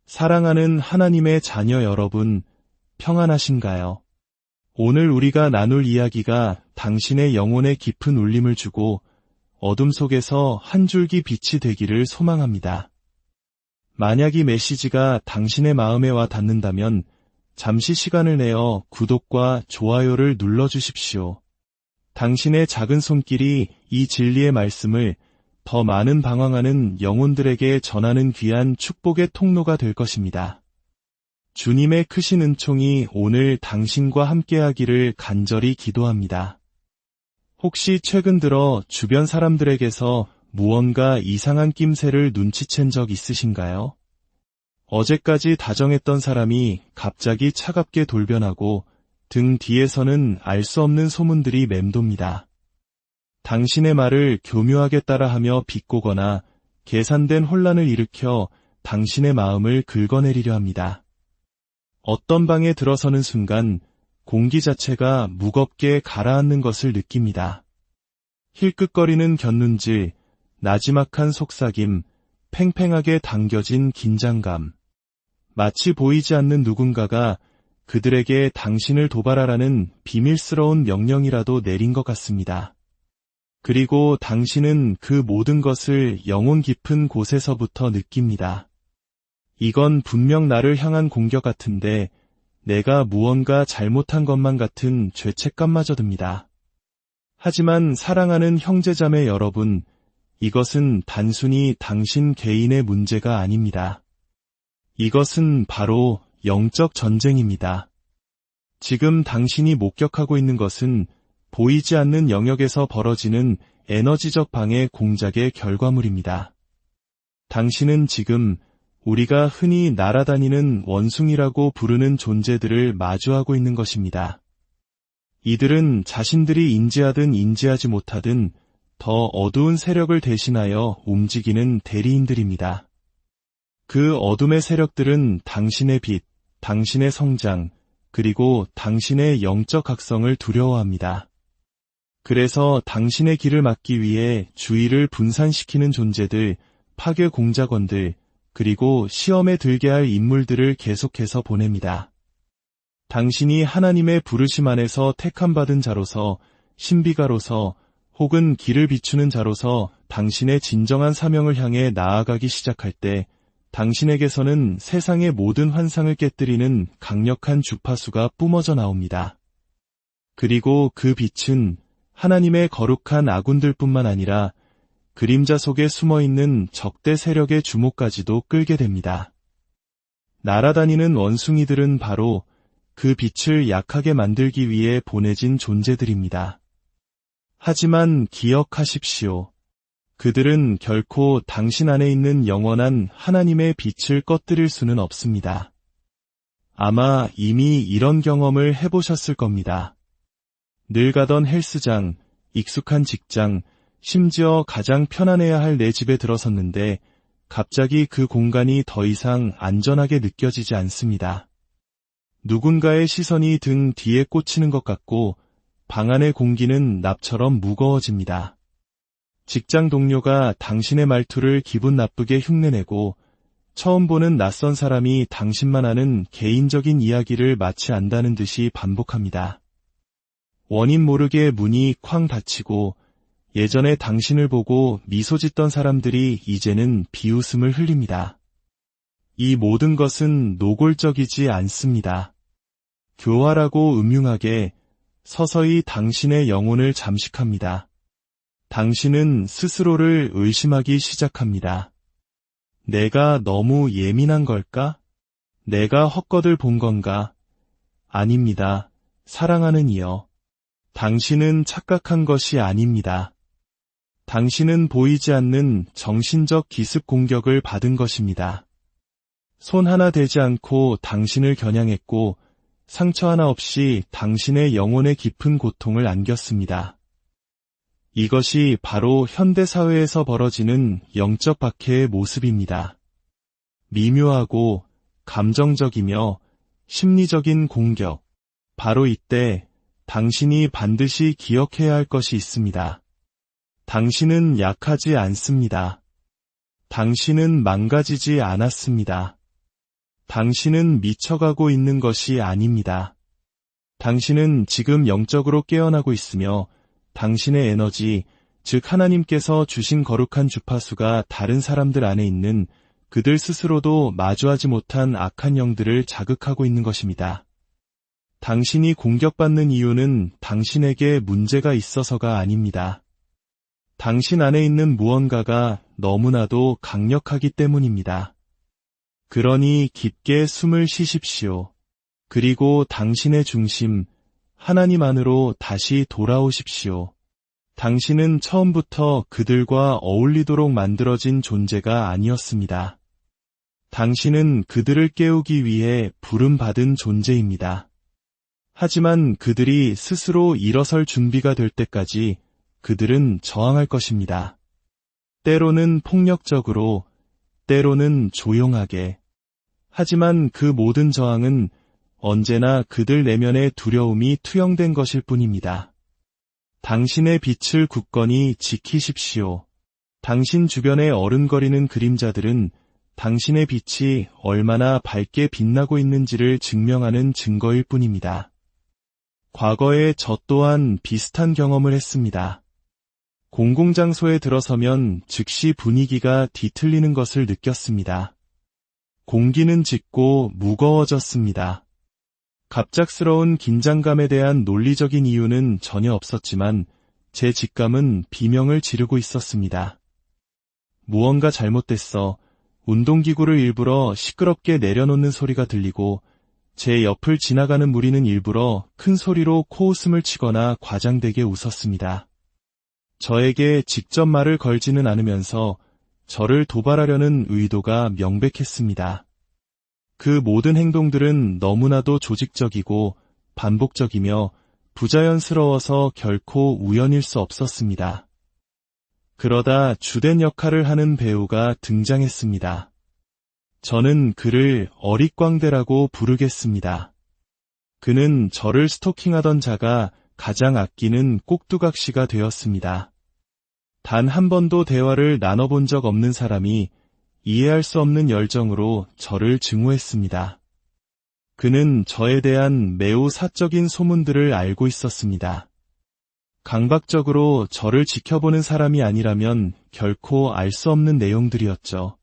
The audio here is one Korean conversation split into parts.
사랑하는 하나님의 자녀 여러분, 평안하신가요? 오늘 우리가 나눌 이야기가 당신의 영혼에 깊은 울림을 주고 어둠 속에서 한 줄기 빛이 되기를 소망합니다. 만약 이 메시지가 당신의 마음에 와 닿는다면 잠시 시간을 내어 구독과 좋아요를 눌러주십시오. 당신의 작은 손길이 이 진리의 말씀을 더 많은 방황하는 영혼들에게 전하는 귀한 축복의 통로가 될 것입니다. 주님의 크신 은총이 오늘 당신과 함께하기를 간절히 기도합니다. 혹시 최근 들어 주변 사람들에게서 무언가 이상한 낌새를 눈치챈 적 있으신가요? 어제까지 다정했던 사람이 갑자기 차갑게 돌변하고 등 뒤에서는 알 수 없는 소문들이 맴돕니다. 당신의 말을 교묘하게 따라하며 비꼬거나 계산된 혼란을 일으켜 당신의 마음을 긁어내리려 합니다. 어떤 방에 들어서는 순간 공기 자체가 무겁게 가라앉는 것을 느낍니다. 힐끗거리는 곁눈질, 나지막한 속삭임, 팽팽하게 당겨진 긴장감. 마치 보이지 않는 누군가가 그들에게 당신을 도발하라는 비밀스러운 명령이라도 내린 것 같습니다. 그리고 당신은 그 모든 것을 영혼 깊은 곳에서부터 느낍니다. 이건 분명 나를 향한 공격 같은데 내가 무언가 잘못한 것만 같은 죄책감마저 듭니다. 하지만 사랑하는 형제자매 여러분, 이것은 단순히 당신 개인의 문제가 아닙니다. 이것은 바로 영적 전쟁입니다. 지금 당신이 목격하고 있는 것은 보이지 않는 영역에서 벌어지는 에너지적 방해 공작의 결과물입니다. 당신은 지금 우리가 흔히 날아다니는 원숭이라고 부르는 존재들을 마주하고 있는 것입니다. 이들은 자신들이 인지하든 인지하지 못하든 더 어두운 세력을 대신하여 움직이는 대리인들입니다. 그 어둠의 세력들은 당신의 빛, 당신의 성장, 그리고 당신의 영적 각성을 두려워합니다. 그래서 당신의 길을 막기 위해 주의를 분산시키는 존재들, 파괴 공작원들, 그리고 시험에 들게 할 인물들을 계속해서 보냅니다. 당신이 하나님의 부르심 안에서 택함받은 자로서, 신비가로서, 혹은 길을 비추는 자로서 당신의 진정한 사명을 향해 나아가기 시작할 때 당신에게서는 세상의 모든 환상을 깨뜨리는 강력한 주파수가 뿜어져 나옵니다. 그리고 그 빛은 하나님의 거룩한 아군들뿐만 아니라 그림자 속에 숨어있는 적대 세력의 주목까지도 끌게 됩니다. 날아다니는 원숭이들은 바로 그 빛을 약하게 만들기 위해 보내진 존재들입니다. 하지만 기억하십시오. 그들은 결코 당신 안에 있는 영원한 하나님의 빛을 꺼뜨릴 수는 없습니다. 아마 이미 이런 경험을 해보셨을 겁니다. 늘 가던 헬스장, 익숙한 직장, 심지어 가장 편안해야 할 내 집에 들어섰는데 갑자기 그 공간이 더 이상 안전하게 느껴지지 않습니다. 누군가의 시선이 등 뒤에 꽂히는 것 같고 방 안의 공기는 납처럼 무거워집니다. 직장 동료가 당신의 말투를 기분 나쁘게 흉내내고 처음 보는 낯선 사람이 당신만 아는 개인적인 이야기를 마치 안다는 듯이 반복합니다. 원인 모르게 문이 쾅 닫히고 예전에 당신을 보고 미소 짓던 사람들이 이제는 비웃음을 흘립니다. 이 모든 것은 노골적이지 않습니다. 교활하고 음흉하게 서서히 당신의 영혼을 잠식합니다. 당신은 스스로를 의심하기 시작합니다. 내가 너무 예민한 걸까? 내가 헛것을 본 건가? 아닙니다. 사랑하는 이여. 당신은 착각한 것이 아닙니다. 당신은 보이지 않는 정신적 기습 공격을 받은 것입니다. 손 하나 대지 않고 당신을 겨냥했고 상처 하나 없이 당신의 영혼의 깊은 고통을 안겼습니다. 이것이 바로 현대사회에서 벌어지는 영적 박해의 모습입니다. 미묘하고 감정적이며 심리적인 공격. 바로 이때 당신이 반드시 기억해야 할 것이 있습니다. 당신은 약하지 않습니다. 당신은 망가지지 않았습니다. 당신은 미쳐가고 있는 것이 아닙니다. 당신은 지금 영적으로 깨어나고 있으며 당신의 에너지, 즉 하나님께서 주신 거룩한 주파수가 다른 사람들 안에 있는 그들 스스로도 마주하지 못한 악한 영들을 자극하고 있는 것입니다. 당신이 공격받는 이유는 당신에게 문제가 있어서가 아닙니다. 당신 안에 있는 무언가가 너무나도 강력하기 때문입니다. 그러니 깊게 숨을 쉬십시오. 그리고 당신의 중심, 하나님 안으로 다시 돌아오십시오. 당신은 처음부터 그들과 어울리도록 만들어진 존재가 아니었습니다. 당신은 그들을 깨우기 위해 부름받은 존재입니다. 하지만 그들이 스스로 일어설 준비가 될 때까지 그들은 저항할 것입니다. 때로는 폭력적으로, 때로는 조용하게. 하지만 그 모든 저항은 언제나 그들 내면의 두려움이 투영된 것일 뿐입니다. 당신의 빛을 굳건히 지키십시오. 당신 주변에 어른거리는 그림자들은 당신의 빛이 얼마나 밝게 빛나고 있는지를 증명하는 증거일 뿐입니다. 과거에 저 또한 비슷한 경험을 했습니다. 공공장소에 들어서면 즉시 분위기가 뒤틀리는 것을 느꼈습니다. 공기는 짙고 무거워졌습니다. 갑작스러운 긴장감에 대한 논리적인 이유는 전혀 없었지만 제 직감은 비명을 지르고 있었습니다. 무언가 잘못됐어. 운동기구를 일부러 시끄럽게 내려놓는 소리가 들리고 제 옆을 지나가는 무리는 일부러 큰 소리로 코웃음을 치거나 과장되게 웃었습니다. 저에게 직접 말을 걸지는 않으면서 저를 도발하려는 의도가 명백했습니다. 그 모든 행동들은 너무나도 조직적이고 반복적이며 부자연스러워서 결코 우연일 수 없었습니다. 그러다 주된 역할을 하는 배우가 등장했습니다. 저는 그를 어릿광대라고 부르겠습니다. 그는 저를 스토킹하던 자가 가장 아끼는 꼭두각시가 되었습니다. 단 한 번도 대화를 나눠본 적 없는 사람이 이해할 수 없는 열정으로 저를 증오했습니다. 그는 저에 대한 매우 사적인 소문들을 알고 있었습니다. 강박적으로 저를 지켜보는 사람이 아니라면 결코 알 수 없는 내용들이었죠.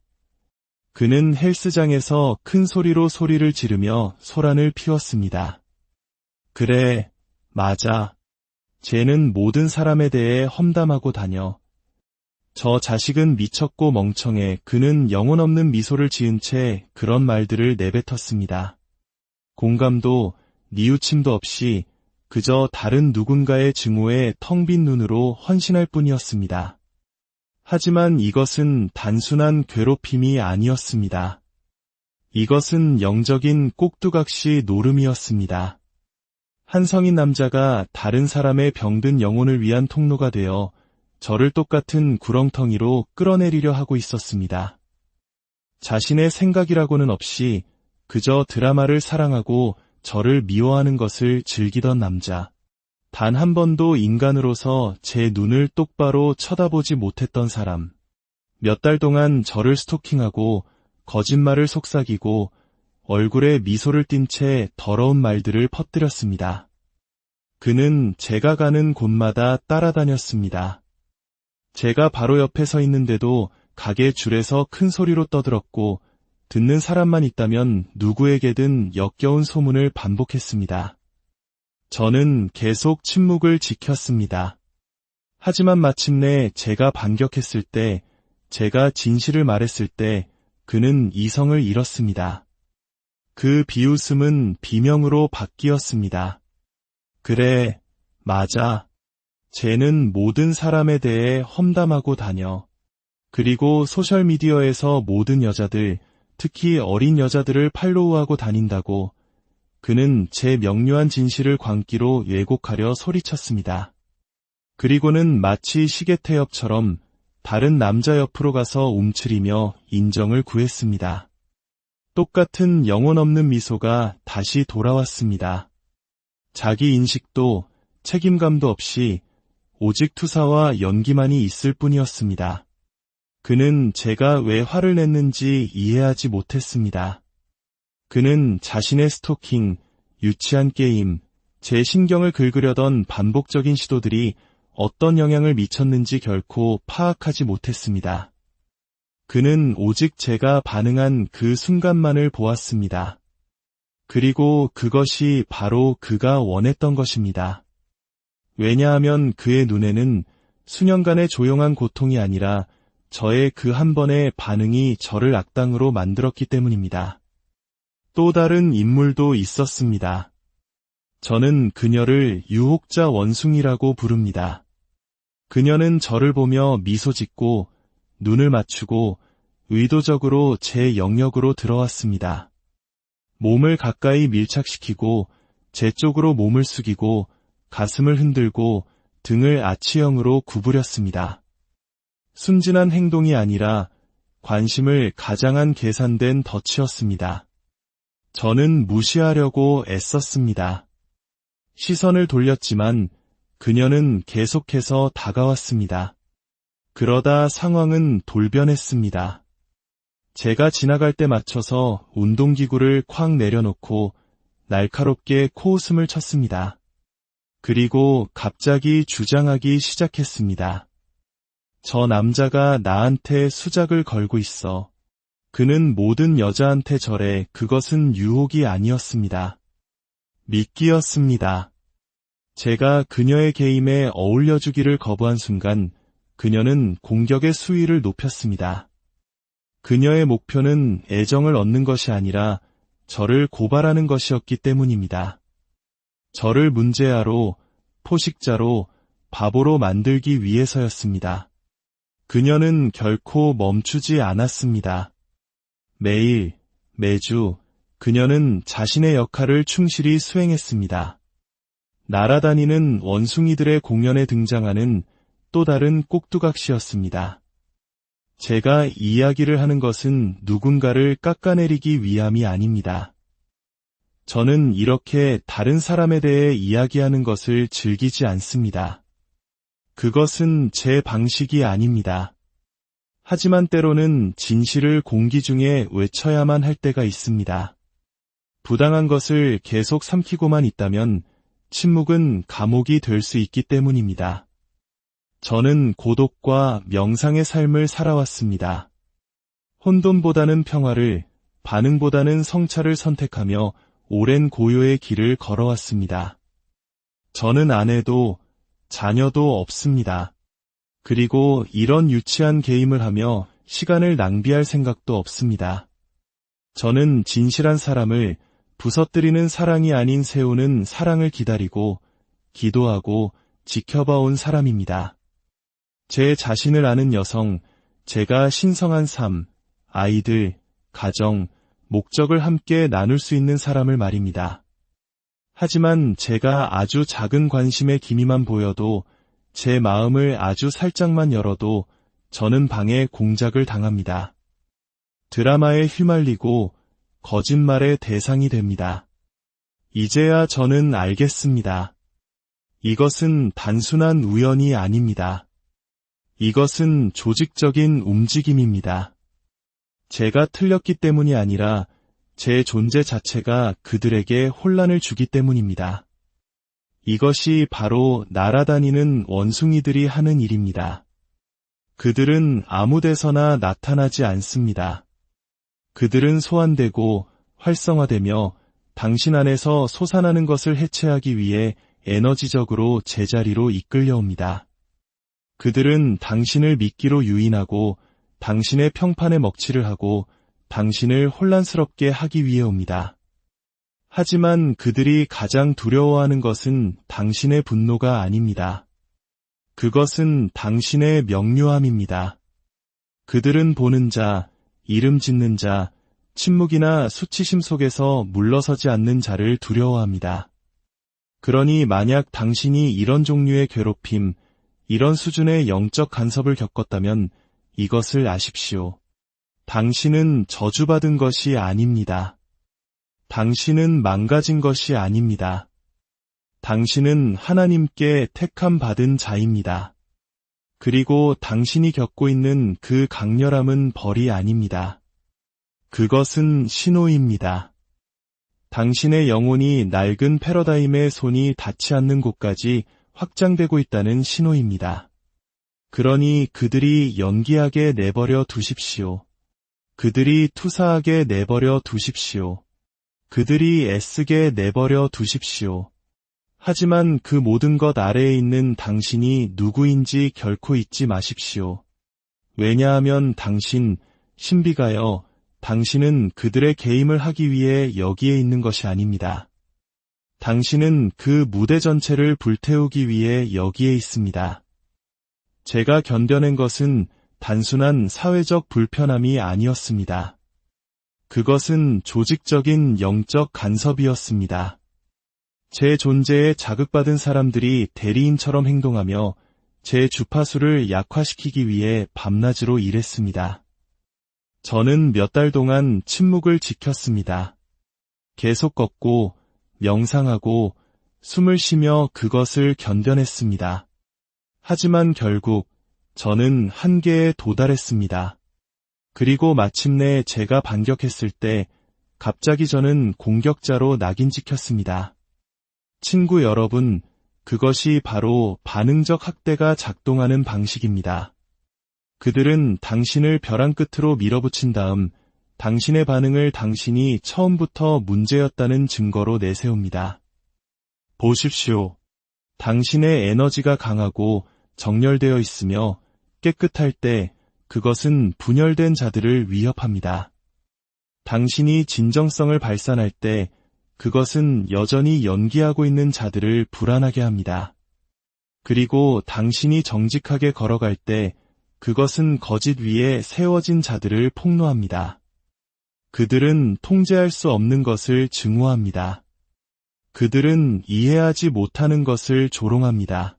그는 헬스장에서 큰 소리로 소리를 지르며 소란을 피웠습니다. 그래, 맞아. 쟤는 모든 사람에 대해 험담하고 다녀. 저 자식은 미쳤고 멍청해. 그는 영혼 없는 미소를 지은 채 그런 말들을 내뱉었습니다. 공감도, 뉘우침도 없이 그저 다른 누군가의 증오에 텅 빈 눈으로 헌신할 뿐이었습니다. 하지만 이것은 단순한 괴롭힘이 아니었습니다. 이것은 영적인 꼭두각시 노름이었습니다. 한 성인 남자가 다른 사람의 병든 영혼을 위한 통로가 되어 저를 똑같은 구렁텅이로 끌어내리려 하고 있었습니다. 자신의 생각이라고는 없이 그저 드라마를 사랑하고 저를 미워하는 것을 즐기던 남자. 단 한 번도 인간으로서 제 눈을 똑바로 쳐다보지 못했던 사람. 몇 달 동안 저를 스토킹하고 거짓말을 속삭이고 얼굴에 미소를 띤 채 더러운 말들을 퍼뜨렸습니다. 그는 제가 가는 곳마다 따라다녔습니다. 제가 바로 옆에 서 있는데도 가게 줄에서 큰 소리로 떠들었고 듣는 사람만 있다면 누구에게든 역겨운 소문을 반복했습니다. 저는 계속 침묵을 지켰습니다. 하지만 마침내 제가 반격했을 때, 제가 진실을 말했을 때 그는 이성을 잃었습니다. 그 비웃음은 비명으로 바뀌었습니다. 그래, 맞아. 쟤는 모든 사람에 대해 험담하고 다녀. 그리고 소셜미디어에서 모든 여자들, 특히 어린 여자들을 팔로우하고 다닌다고. 그는 제 명료한 진실을 광기로 왜곡하려 소리쳤습니다. 그리고는 마치 시계태엽처럼 다른 남자 옆으로 가서 움츠리며 인정을 구했습니다. 똑같은 영혼 없는 미소가 다시 돌아왔습니다. 자기 인식도 책임감도 없이 오직 투사와 연기만이 있을 뿐이었습니다. 그는 제가 왜 화를 냈는지 이해하지 못했습니다. 그는 자신의 스토킹, 유치한 게임, 제 신경을 긁으려던 반복적인 시도들이 어떤 영향을 미쳤는지 결코 파악하지 못했습니다. 그는 오직 제가 반응한 그 순간만을 보았습니다. 그리고 그것이 바로 그가 원했던 것입니다. 왜냐하면 그의 눈에는 수년간의 조용한 고통이 아니라 저의 그 한 번의 반응이 저를 악당으로 만들었기 때문입니다. 또 다른 인물도 있었습니다. 저는 그녀를 유혹자 원숭이라고 부릅니다. 그녀는 저를 보며 미소 짓고 눈을 맞추고 의도적으로 제 영역으로 들어왔습니다. 몸을 가까이 밀착시키고 제 쪽으로 몸을 숙이고 가슴을 흔들고 등을 아치형으로 구부렸습니다. 순진한 행동이 아니라 관심을 가장한 계산된 덫이었습니다. 저는 무시하려고 애썼습니다. 시선을 돌렸지만 그녀는 계속해서 다가왔습니다. 그러다 상황은 돌변했습니다. 제가 지나갈 때 맞춰서 운동기구를 쾅 내려놓고 날카롭게 코웃음을 쳤습니다. 그리고 갑자기 주장하기 시작했습니다. 저 남자가 나한테 수작을 걸고 있어. 그는 모든 여자한테 저래. 그것은 유혹이 아니었습니다. 미끼였습니다. 제가 그녀의 게임에 어울려주기를 거부한 순간 그녀는 공격의 수위를 높였습니다. 그녀의 목표는 애정을 얻는 것이 아니라 저를 고발하는 것이었기 때문입니다. 저를 문제아로, 포식자로, 바보로 만들기 위해서였습니다. 그녀는 결코 멈추지 않았습니다. 매일, 매주 그녀는 자신의 역할을 충실히 수행했습니다. 날아다니는 원숭이들의 공연에 등장하는 또 다른 꼭두각시였습니다. 제가 이야기를 하는 것은 누군가를 깎아내리기 위함이 아닙니다. 저는 이렇게 다른 사람에 대해 이야기하는 것을 즐기지 않습니다. 그것은 제 방식이 아닙니다. 하지만 때로는 진실을 공기 중에 외쳐야만 할 때가 있습니다. 부당한 것을 계속 삼키고만 있다면 침묵은 감옥이 될 수 있기 때문입니다. 저는 고독과 명상의 삶을 살아왔습니다. 혼돈보다는 평화를, 반응보다는 성찰을 선택하며 오랜 고요의 길을 걸어왔습니다. 저는 아내도 자녀도 없습니다. 그리고 이런 유치한 게임을 하며 시간을 낭비할 생각도 없습니다. 저는 진실한 사람을 부서뜨리는 사랑이 아닌 세우는 사랑을 기다리고 기도하고 지켜봐온 사람입니다. 제 자신을 아는 여성, 제가 신성한 삶, 아이들, 가정, 목적을 함께 나눌 수 있는 사람을 말입니다. 하지만 제가 아주 작은 관심의 기미만 보여도, 제 마음을 아주 살짝만 열어도 저는 방해 공작을 당합니다. 드라마에 휘말리고 거짓말의 대상이 됩니다. 이제야 저는 알겠습니다. 이것은 단순한 우연이 아닙니다. 이것은 조직적인 움직임입니다. 제가 틀렸기 때문이 아니라 제 존재 자체가 그들에게 혼란을 주기 때문입니다. 이것이 바로 날아다니는 원숭이들이 하는 일입니다. 그들은 아무 데서나 나타나지 않습니다. 그들은 소환되고 활성화되며 당신 안에서 솟아나는 것을 해체하기 위해 에너지적으로 제자리로 이끌려옵니다. 그들은 당신을 미끼로 유인하고 당신의 평판에 먹칠을 하고 당신을 혼란스럽게 하기 위해 옵니다. 하지만 그들이 가장 두려워하는 것은 당신의 분노가 아닙니다. 그것은 당신의 명료함입니다. 그들은 보는 자, 이름 짓는 자, 침묵이나 수치심 속에서 물러서지 않는 자를 두려워합니다. 그러니 만약 당신이 이런 종류의 괴롭힘, 이런 수준의 영적 간섭을 겪었다면 이것을 아십시오. 당신은 저주받은 것이 아닙니다. 당신은 망가진 것이 아닙니다. 당신은 하나님께 택함 받은 자입니다. 그리고 당신이 겪고 있는 그 강렬함은 벌이 아닙니다. 그것은 신호입니다. 당신의 영혼이 낡은 패러다임의 손이 닿지 않는 곳까지 확장되고 있다는 신호입니다. 그러니 그들이 연기하게 내버려 두십시오. 그들이 투사하게 내버려 두십시오. 그들이 애쓰게 내버려 두십시오. 하지만 그 모든 것 아래에 있는 당신이 누구인지 결코 잊지 마십시오. 왜냐하면 당신, 신비가여, 당신은 그들의 게임을 하기 위해 여기에 있는 것이 아닙니다. 당신은 그 무대 전체를 불태우기 위해 여기에 있습니다. 제가 견뎌낸 것은 단순한 사회적 불편함이 아니었습니다. 그것은 조직적인 영적 간섭이었습니다. 제 존재에 자극받은 사람들이 대리인처럼 행동하며 제 주파수를 약화시키기 위해 밤낮으로 일했습니다. 저는 몇 달 동안 침묵을 지켰습니다. 계속 걷고, 명상하고, 숨을 쉬며 그것을 견뎌냈습니다. 하지만 결국 저는 한계에 도달했습니다. 그리고 마침내 제가 반격했을 때 갑자기 저는 공격자로 낙인 찍혔습니다. 친구 여러분, 그것이 바로 반응적 학대가 작동하는 방식입니다. 그들은 당신을 벼랑 끝으로 밀어붙인 다음 당신의 반응을 당신이 처음부터 문제였다는 증거로 내세웁니다. 보십시오. 당신의 에너지가 강하고 정렬되어 있으며 깨끗할 때 그것은 분열된 자들을 위협합니다. 당신이 진정성을 발산할 때 그것은 여전히 연기하고 있는 자들을 불안하게 합니다. 그리고 당신이 정직하게 걸어갈 때 그것은 거짓 위에 세워진 자들을 폭로합니다. 그들은 통제할 수 없는 것을 증오합니다. 그들은 이해하지 못하는 것을 조롱합니다.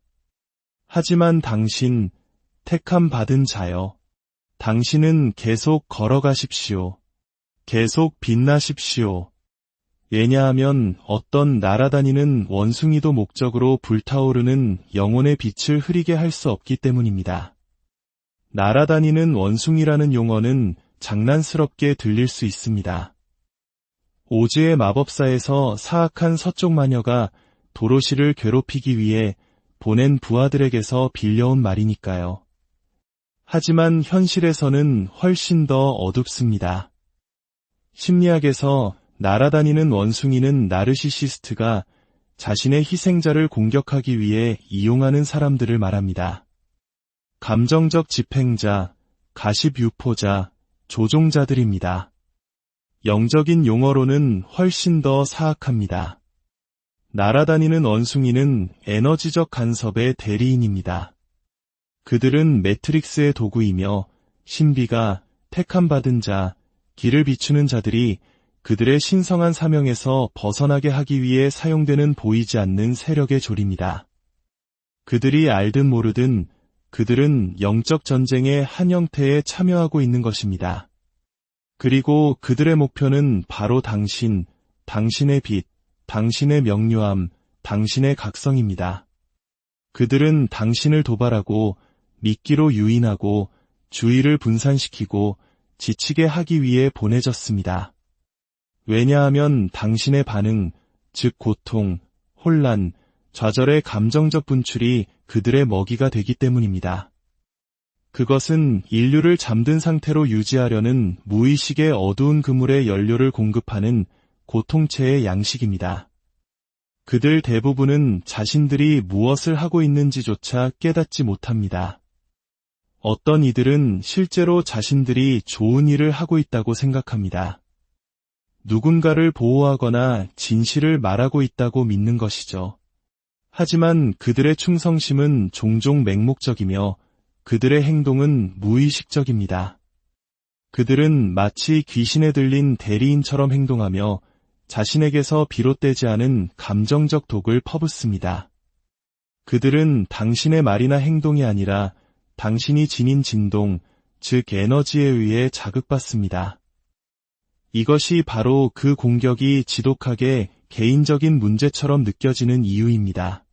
하지만 당신, 택함 받은 자여, 당신은 계속 걸어가십시오. 계속 빛나십시오. 왜냐하면 어떤 날아다니는 원숭이도 목적으로 불타오르는 영혼의 빛을 흐리게 할 수 없기 때문입니다. 날아다니는 원숭이라는 용어는 장난스럽게 들릴 수 있습니다. 오즈의 마법사에서 사악한 서쪽 마녀가 도로시를 괴롭히기 위해 보낸 부하들에게서 빌려온 말이니까요. 하지만 현실에서는 훨씬 더 어둡습니다. 심리학에서 날아다니는 원숭이는 나르시시스트가 자신의 희생자를 공격하기 위해 이용하는 사람들을 말합니다. 감정적 집행자, 가십 유포자, 조종자들입니다. 영적인 용어로는 훨씬 더 사악합니다. 날아다니는 원숭이는 에너지적 간섭의 대리인입니다. 그들은 매트릭스의 도구이며 신비가 택함받은 자, 길을 비추는 자들이 그들의 신성한 사명에서 벗어나게 하기 위해 사용되는 보이지 않는 세력의 조립니다. 그들이 알든 모르든 그들은 영적 전쟁의 한 형태에 참여하고 있는 것입니다. 그리고 그들의 목표는 바로 당신, 당신의 빛, 당신의 명료함, 당신의 각성입니다. 그들은 당신을 도발하고 미끼로 유인하고 주의를 분산시키고 지치게 하기 위해 보내졌습니다. 왜냐하면 당신의 반응, 즉 고통, 혼란, 좌절의 감정적 분출이 그들의 먹이가 되기 때문입니다. 그것은 인류를 잠든 상태로 유지하려는 무의식의 어두운 그물에 연료를 공급하는 고통체의 양식입니다. 그들 대부분은 자신들이 무엇을 하고 있는지조차 깨닫지 못합니다. 어떤 이들은 실제로 자신들이 좋은 일을 하고 있다고 생각합니다. 누군가를 보호하거나 진실을 말하고 있다고 믿는 것이죠. 하지만 그들의 충성심은 종종 맹목적이며 그들의 행동은 무의식적입니다. 그들은 마치 귀신에 들린 대리인처럼 행동하며 자신에게서 비롯되지 않은 감정적 독을 퍼붓습니다. 그들은 당신의 말이나 행동이 아니라 당신이 지닌 진동, 즉 에너지에 의해 자극받습니다. 이것이 바로 그 공격이 지독하게 개인적인 문제처럼 느껴지는 이유입니다.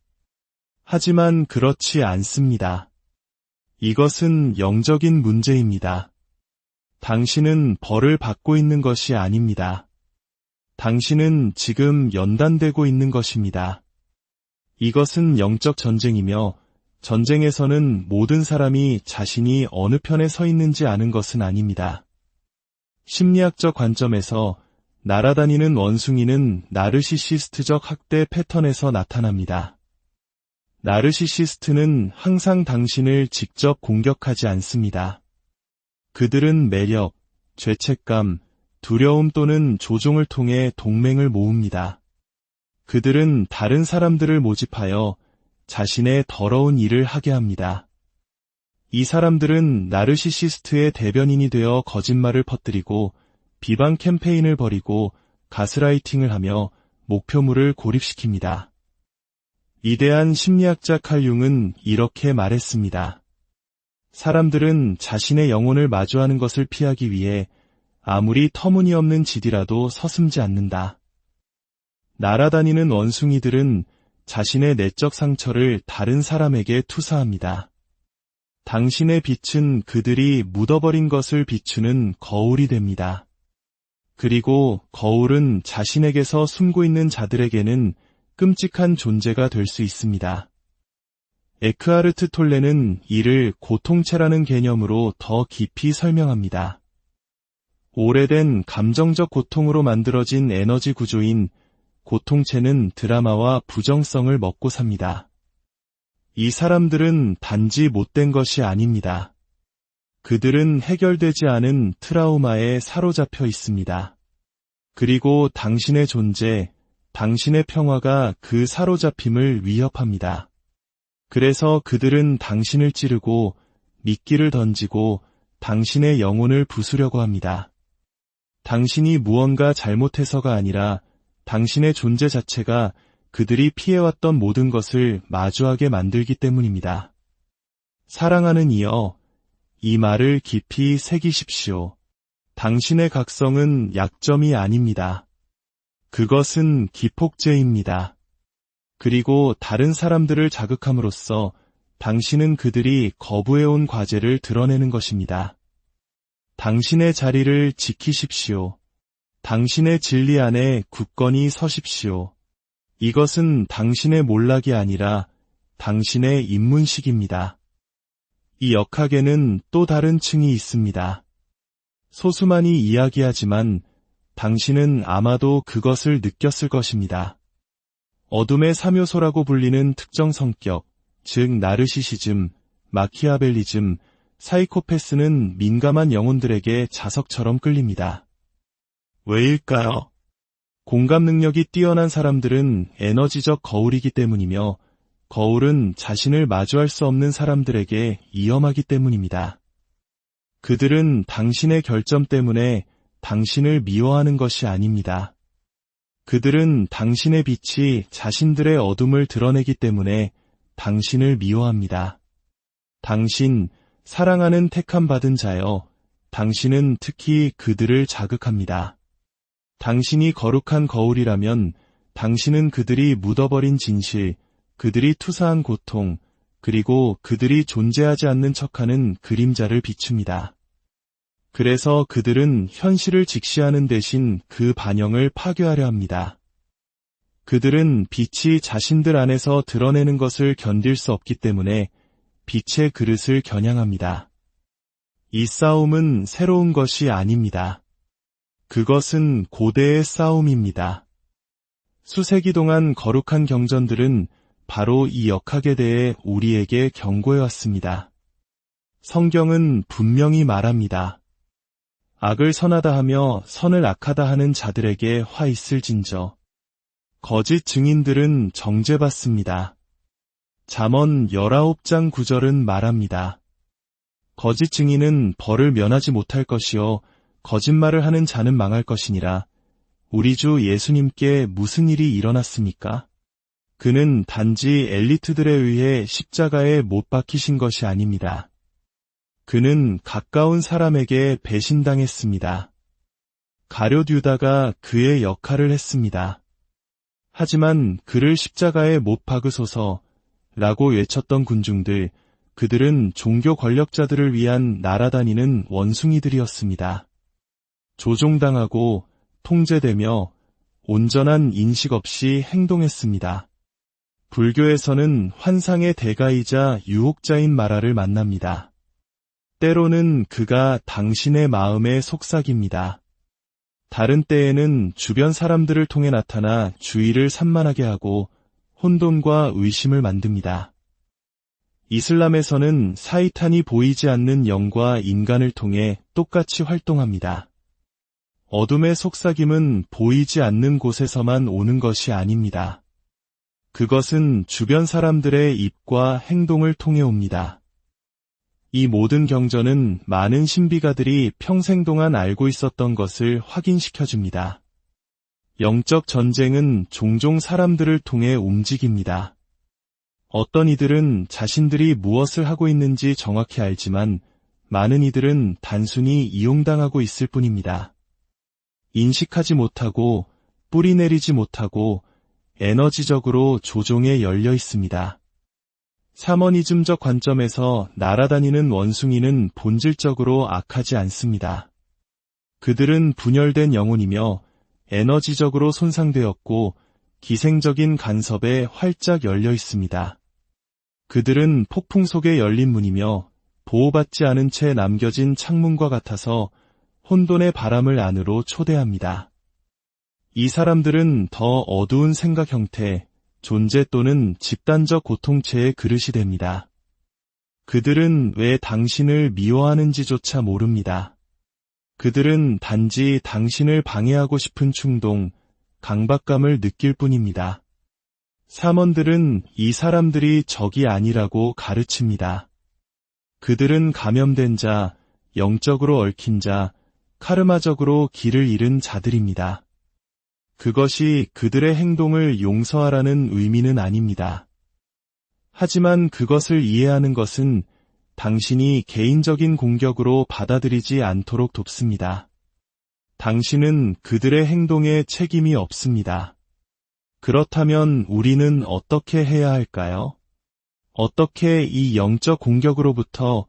하지만 그렇지 않습니다. 이것은 영적인 문제입니다. 당신은 벌을 받고 있는 것이 아닙니다. 당신은 지금 연단되고 있는 것입니다. 이것은 영적 전쟁이며 전쟁에서는 모든 사람이 자신이 어느 편에 서 있는지 아는 것은 아닙니다. 심리학적 관점에서 날아다니는 원숭이는 나르시시스트적 학대 패턴에서 나타납니다. 나르시시스트는 항상 당신을 직접 공격하지 않습니다. 그들은 매력, 죄책감, 두려움 또는 조종을 통해 동맹을 모읍니다. 그들은 다른 사람들을 모집하여 자신의 더러운 일을 하게 합니다. 이 사람들은 나르시시스트의 대변인이 되어 거짓말을 퍼뜨리고 비방 캠페인을 벌이고 가스라이팅을 하며 목표물을 고립시킵니다. 위대한 심리학자 칼 융은 이렇게 말했습니다. 사람들은 자신의 영혼을 마주하는 것을 피하기 위해 아무리 터무니없는 짓이라도 서슴지 않는다. 날아다니는 원숭이들은 자신의 내적 상처를 다른 사람에게 투사합니다. 당신의 빛은 그들이 묻어버린 것을 비추는 거울이 됩니다. 그리고 거울은 자신에게서 숨고 있는 자들에게는 끔찍한 존재가 될 수 있습니다. 에크하르트 톨레는 이를 고통체라는 개념으로 더 깊이 설명합니다. 오래된 감정적 고통으로 만들어진 에너지 구조인 고통체는 드라마와 부정성을 먹고 삽니다. 이 사람들은 단지 못된 것이 아닙니다. 그들은 해결되지 않은 트라우마에 사로잡혀 있습니다. 그리고 당신의 존재, 당신의 평화가 그 사로잡힘을 위협합니다. 그래서 그들은 당신을 찌르고 미끼를 던지고 당신의 영혼을 부수려고 합니다. 당신이 무언가 잘못해서가 아니라 당신의 존재 자체가 그들이 피해왔던 모든 것을 마주하게 만들기 때문입니다. 사랑하는 이여, 이 말을 깊이 새기십시오. 당신의 각성은 약점이 아닙니다. 그것은 기폭제입니다. 그리고 다른 사람들을 자극함으로써 당신은 그들이 거부해온 과제를 드러내는 것입니다. 당신의 자리를 지키십시오. 당신의 진리 안에 굳건히 서십시오. 이것은 당신의 몰락이 아니라 당신의 입문식입니다. 이 역학에는 또 다른 층이 있습니다. 소수만이 이야기하지만 당신은 아마도 그것을 느꼈을 것입니다. 어둠의 3요소라고 불리는 특정 성격, 즉 나르시시즘, 마키아벨리즘, 사이코패스는 민감한 영혼들에게 자석처럼 끌립니다. 왜일까요? 공감 능력이 뛰어난 사람들은 에너지적 거울이기 때문이며 거울은 자신을 마주할 수 없는 사람들에게 위험하기 때문입니다. 그들은 당신의 결점 때문에 당신을 미워하는 것이 아닙니다. 그들은 당신의 빛이 자신들의 어둠을 드러내기 때문에 당신을 미워합니다. 당신, 사랑하는 택함 받은 자여, 당신은 특히 그들을 자극합니다. 당신이 거룩한 거울이라면 당신은 그들이 묻어버린 진실, 그들이 투사한 고통, 그리고 그들이 존재하지 않는 척하는 그림자를 비춥니다. 그래서 그들은 현실을 직시하는 대신 그 반영을 파괴하려 합니다. 그들은 빛이 자신들 안에서 드러내는 것을 견딜 수 없기 때문에 빛의 그릇을 겨냥합니다. 이 싸움은 새로운 것이 아닙니다. 그것은 고대의 싸움입니다. 수세기 동안 거룩한 경전들은 바로 이 역학에 대해 우리에게 경고해왔습니다. 성경은 분명히 말합니다. 악을 선하다 하며 선을 악하다 하는 자들에게 화 있을진저. 거짓 증인들은 정죄받습니다. 잠언 19장 9절은 말합니다. 거짓 증인은 벌을 면하지 못할 것이요 거짓말을 하는 자는 망할 것이니라. 우리 주 예수님께 무슨 일이 일어났습니까? 그는 단지 엘리트들에 의해 십자가에 못 박히신 것이 아닙니다. 그는 가까운 사람에게 배신당했습니다. 가룟 유다가 그의 역할을 했습니다. 하지만 그를 십자가에 못 박으소서 라고 외쳤던 군중들, 그들은 종교 권력자들을 위한 날아다니는 원숭이들이었습니다. 조종당하고 통제되며 온전한 인식 없이 행동했습니다. 불교에서는 환상의 대가이자 유혹자인 마라를 만납니다. 때로는 그가 당신의 마음에 속삭입니다. 다른 때에는 주변 사람들을 통해 나타나 주의를 산만하게 하고 혼돈과 의심을 만듭니다. 이슬람에서는 사이탄이 보이지 않는 영과 인간을 통해 똑같이 활동합니다. 어둠의 속삭임은 보이지 않는 곳에서만 오는 것이 아닙니다. 그것은 주변 사람들의 입과 행동을 통해 옵니다. 이 모든 경전은 많은 신비가들이 평생 동안 알고 있었던 것을 확인시켜줍니다. 영적 전쟁은 종종 사람들을 통해 움직입니다. 어떤 이들은 자신들이 무엇을 하고 있는지 정확히 알지만 많은 이들은 단순히 이용당하고 있을 뿐입니다. 인식하지 못하고 뿌리내리지 못하고 에너지적으로 조종에 열려 있습니다. 샤머니즘적 관점에서 날아다니는 원숭이는 본질적으로 악하지 않습니다. 그들은 분열된 영혼이며 에너지적으로 손상되었고 기생적인 간섭에 활짝 열려 있습니다. 그들은 폭풍 속에 열린 문이며 보호받지 않은 채 남겨진 창문과 같아서 혼돈의 바람을 안으로 초대합니다. 이 사람들은 더 어두운 생각 형태, 존재 또는 집단적 고통체의 그릇이 됩니다. 그들은 왜 당신을 미워하는지조차 모릅니다. 그들은 단지 당신을 방해하고 싶은 충동, 강박감을 느낄 뿐입니다. 샤먼들은 이 사람들이 적이 아니라고 가르칩니다. 그들은 감염된 자, 영적으로 얽힌 자, 카르마적으로 길을 잃은 자들입니다. 그것이 그들의 행동을 용서하라는 의미는 아닙니다. 하지만 그것을 이해하는 것은 당신이 개인적인 공격으로 받아들이지 않도록 돕습니다. 당신은 그들의 행동에 책임이 없습니다. 그렇다면 우리는 어떻게 해야 할까요? 어떻게 이 영적 공격으로부터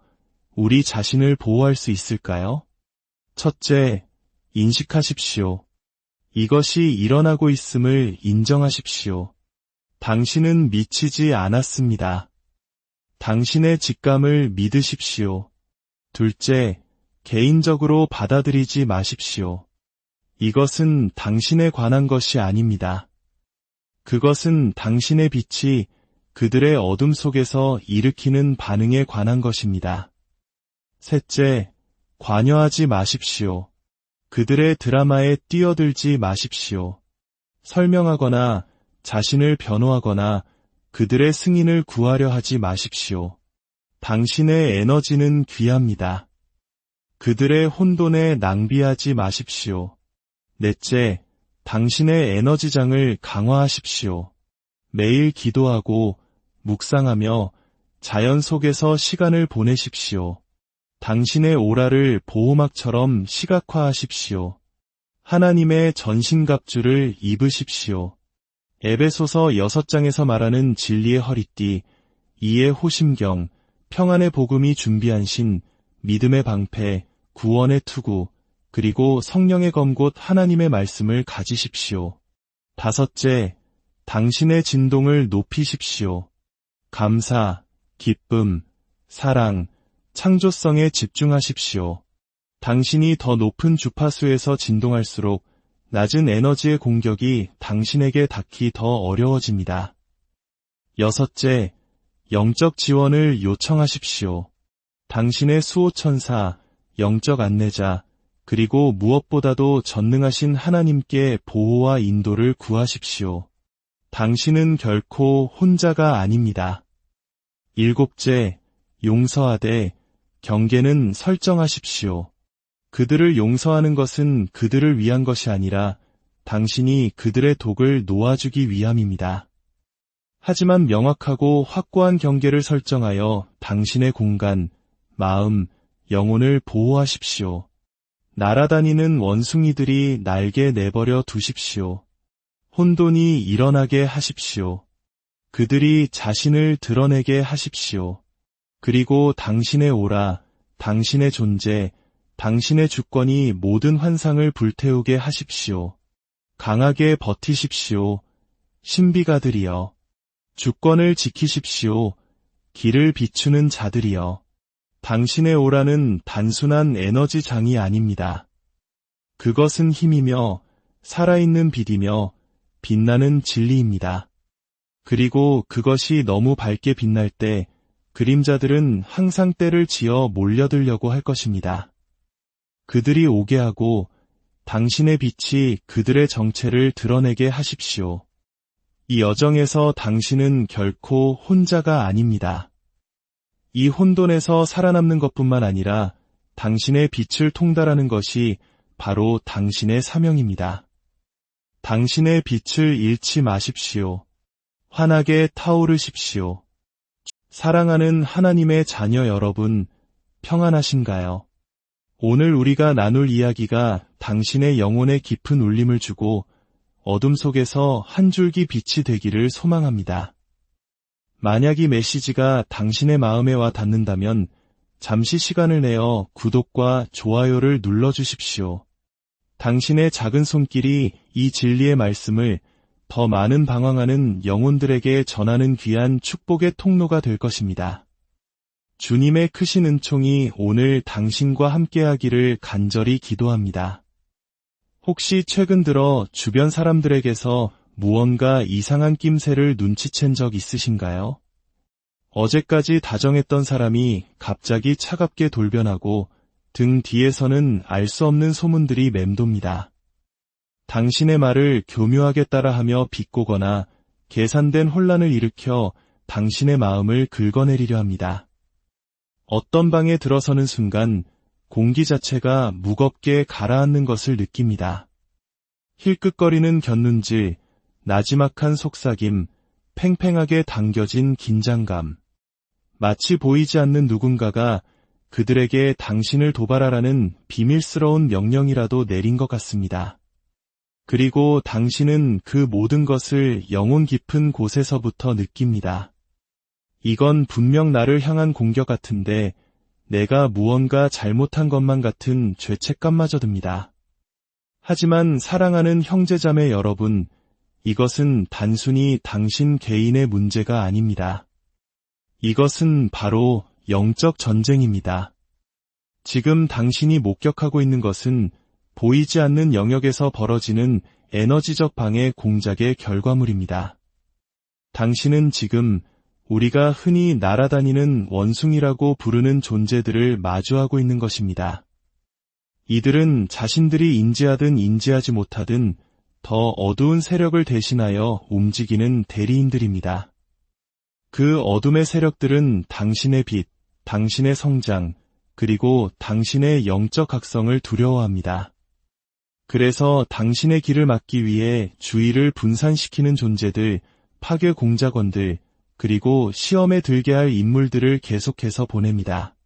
우리 자신을 보호할 수 있을까요? 첫째, 인식하십시오. 이것이 일어나고 있음을 인정하십시오. 당신은 미치지 않았습니다. 당신의 직감을 믿으십시오. 둘째, 개인적으로 받아들이지 마십시오. 이것은 당신에 관한 것이 아닙니다. 그것은 당신의 빛이 그들의 어둠 속에서 일으키는 반응에 관한 것입니다. 셋째, 관여하지 마십시오. 그들의 드라마에 뛰어들지 마십시오. 설명하거나 자신을 변호하거나 그들의 승인을 구하려 하지 마십시오. 당신의 에너지는 귀합니다. 그들의 혼돈에 낭비하지 마십시오. 넷째, 당신의 에너지장을 강화하십시오. 매일 기도하고 묵상하며 자연 속에서 시간을 보내십시오. 당신의 오라를 보호막처럼 시각화하십시오. 하나님의 전신갑주를 입으십시오. 에베소서 6장에서 말하는 진리의 허리띠, 이의 호심경, 평안의 복음이 준비한 신, 믿음의 방패, 구원의 투구, 그리고 성령의 검곧 하나님의 말씀을 가지십시오. 다섯째, 당신의 진동을 높이십시오. 감사, 기쁨, 사랑, 창조성에 집중하십시오. 당신이 더 높은 주파수에서 진동할수록 낮은 에너지의 공격이 당신에게 닿기 더 어려워집니다. 여섯째, 영적 지원을 요청하십시오. 당신의 수호천사, 영적 안내자, 그리고 무엇보다도 전능하신 하나님께 보호와 인도를 구하십시오. 당신은 결코 혼자가 아닙니다. 일곱째, 용서하되 경계는 설정하십시오. 그들을 용서하는 것은 그들을 위한 것이 아니라 당신이 그들의 독을 놓아주기 위함입니다. 하지만 명확하고 확고한 경계를 설정하여 당신의 공간, 마음, 영혼을 보호하십시오. 날아다니는 원숭이들이 날개 내버려 두십시오. 혼돈이 일어나게 하십시오. 그들이 자신을 드러내게 하십시오. 그리고 당신의 오라, 당신의 존재, 당신의 주권이 모든 환상을 불태우게 하십시오. 강하게 버티십시오. 신비가들이여. 주권을 지키십시오. 길을 비추는 자들이여. 당신의 오라는 단순한 에너지장이 아닙니다. 그것은 힘이며 살아있는 빛이며 빛나는 진리입니다. 그리고 그것이 너무 밝게 빛날 때 그림자들은 항상 때를 지어 몰려들려고 할 것입니다. 그들이 오게 하고 당신의 빛이 그들의 정체를 드러내게 하십시오. 이 여정에서 당신은 결코 혼자가 아닙니다. 이 혼돈에서 살아남는 것뿐만 아니라 당신의 빛을 통달하는 것이 바로 당신의 사명입니다. 당신의 빛을 잃지 마십시오. 환하게 타오르십시오. 사랑하는 하나님의 자녀 여러분, 평안하신가요? 오늘 우리가 나눌 이야기가 당신의 영혼에 깊은 울림을 주고 어둠 속에서 한 줄기 빛이 되기를 소망합니다. 만약 이 메시지가 당신의 마음에 와 닿는다면 잠시 시간을 내어 구독과 좋아요를 눌러주십시오. 당신의 작은 손길이 이 진리의 말씀을 더 많은 방황하는 영혼들에게 전하는 귀한 축복의 통로가 될 것입니다. 주님의 크신 은총이 오늘 당신과 함께하기를 간절히 기도합니다. 혹시 최근 들어 주변 사람들에게서 무언가 이상한 낌새를 눈치챈 적 있으신가요? 어제까지 다정했던 사람이 갑자기 차갑게 돌변하고 등 뒤에서는 알 수 없는 소문들이 맴돕니다. 당신의 말을 교묘하게 따라하며 비꼬거나 계산된 혼란을 일으켜 당신의 마음을 긁어내리려 합니다. 어떤 방에 들어서는 순간 공기 자체가 무겁게 가라앉는 것을 느낍니다. 힐끗거리는 곁눈질, 나지막한 속삭임, 팽팽하게 당겨진 긴장감. 마치 보이지 않는 누군가가 그들에게 당신을 도발하라는 비밀스러운 명령이라도 내린 것 같습니다. 그리고 당신은 그 모든 것을 영혼 깊은 곳에서부터 느낍니다. 이건 분명 나를 향한 공격 같은데 내가 무언가 잘못한 것만 같은 죄책감마저 듭니다. 하지만 사랑하는 형제자매 여러분, 이것은 단순히 당신 개인의 문제가 아닙니다. 이것은 바로 영적 전쟁입니다. 지금 당신이 목격하고 있는 것은 보이지 않는 영역에서 벌어지는 에너지적 방해 공작의 결과물입니다. 당신은 지금 우리가 흔히 날아다니는 원숭이라고 부르는 존재들을 마주하고 있는 것입니다. 이들은 자신들이 인지하든 인지하지 못하든 더 어두운 세력을 대신하여 움직이는 대리인들입니다. 그 어둠의 세력들은 당신의 빛, 당신의 성장, 그리고 당신의 영적 각성을 두려워합니다. 그래서 당신의 길을 막기 위해 주의를 분산시키는 존재들, 파괴 공작원들, 그리고 시험에 들게 할 인물들을 계속해서 보냅니다.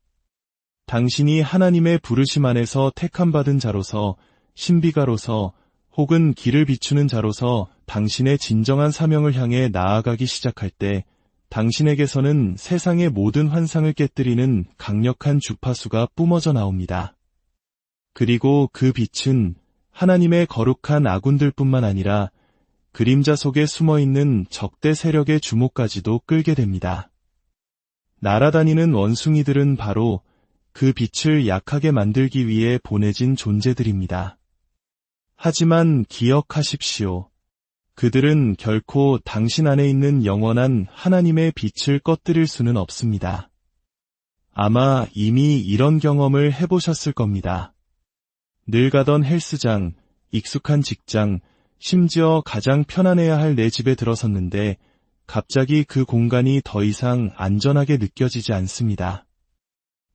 당신이 하나님의 부르심 안에서 택함받은 자로서, 신비가로서, 혹은 길을 비추는 자로서 당신의 진정한 사명을 향해 나아가기 시작할 때 당신에게서는 세상의 모든 환상을 깨뜨리는 강력한 주파수가 뿜어져 나옵니다. 그리고 그 빛은 하나님의 거룩한 아군들뿐만 아니라 그림자 속에 숨어있는 적대 세력의 주목까지도 끌게 됩니다. 날아다니는 원숭이들은 바로 그 빛을 약하게 만들기 위해 보내진 존재들입니다. 하지만 기억하십시오. 그들은 결코 당신 안에 있는 영원한 하나님의 빛을 꺼뜨릴 수는 없습니다. 아마 이미 이런 경험을 해보셨을 겁니다. 늘 가던 헬스장, 익숙한 직장, 심지어 가장 편안해야 할 내 집에 들어섰는데 갑자기 그 공간이 더 이상 안전하게 느껴지지 않습니다.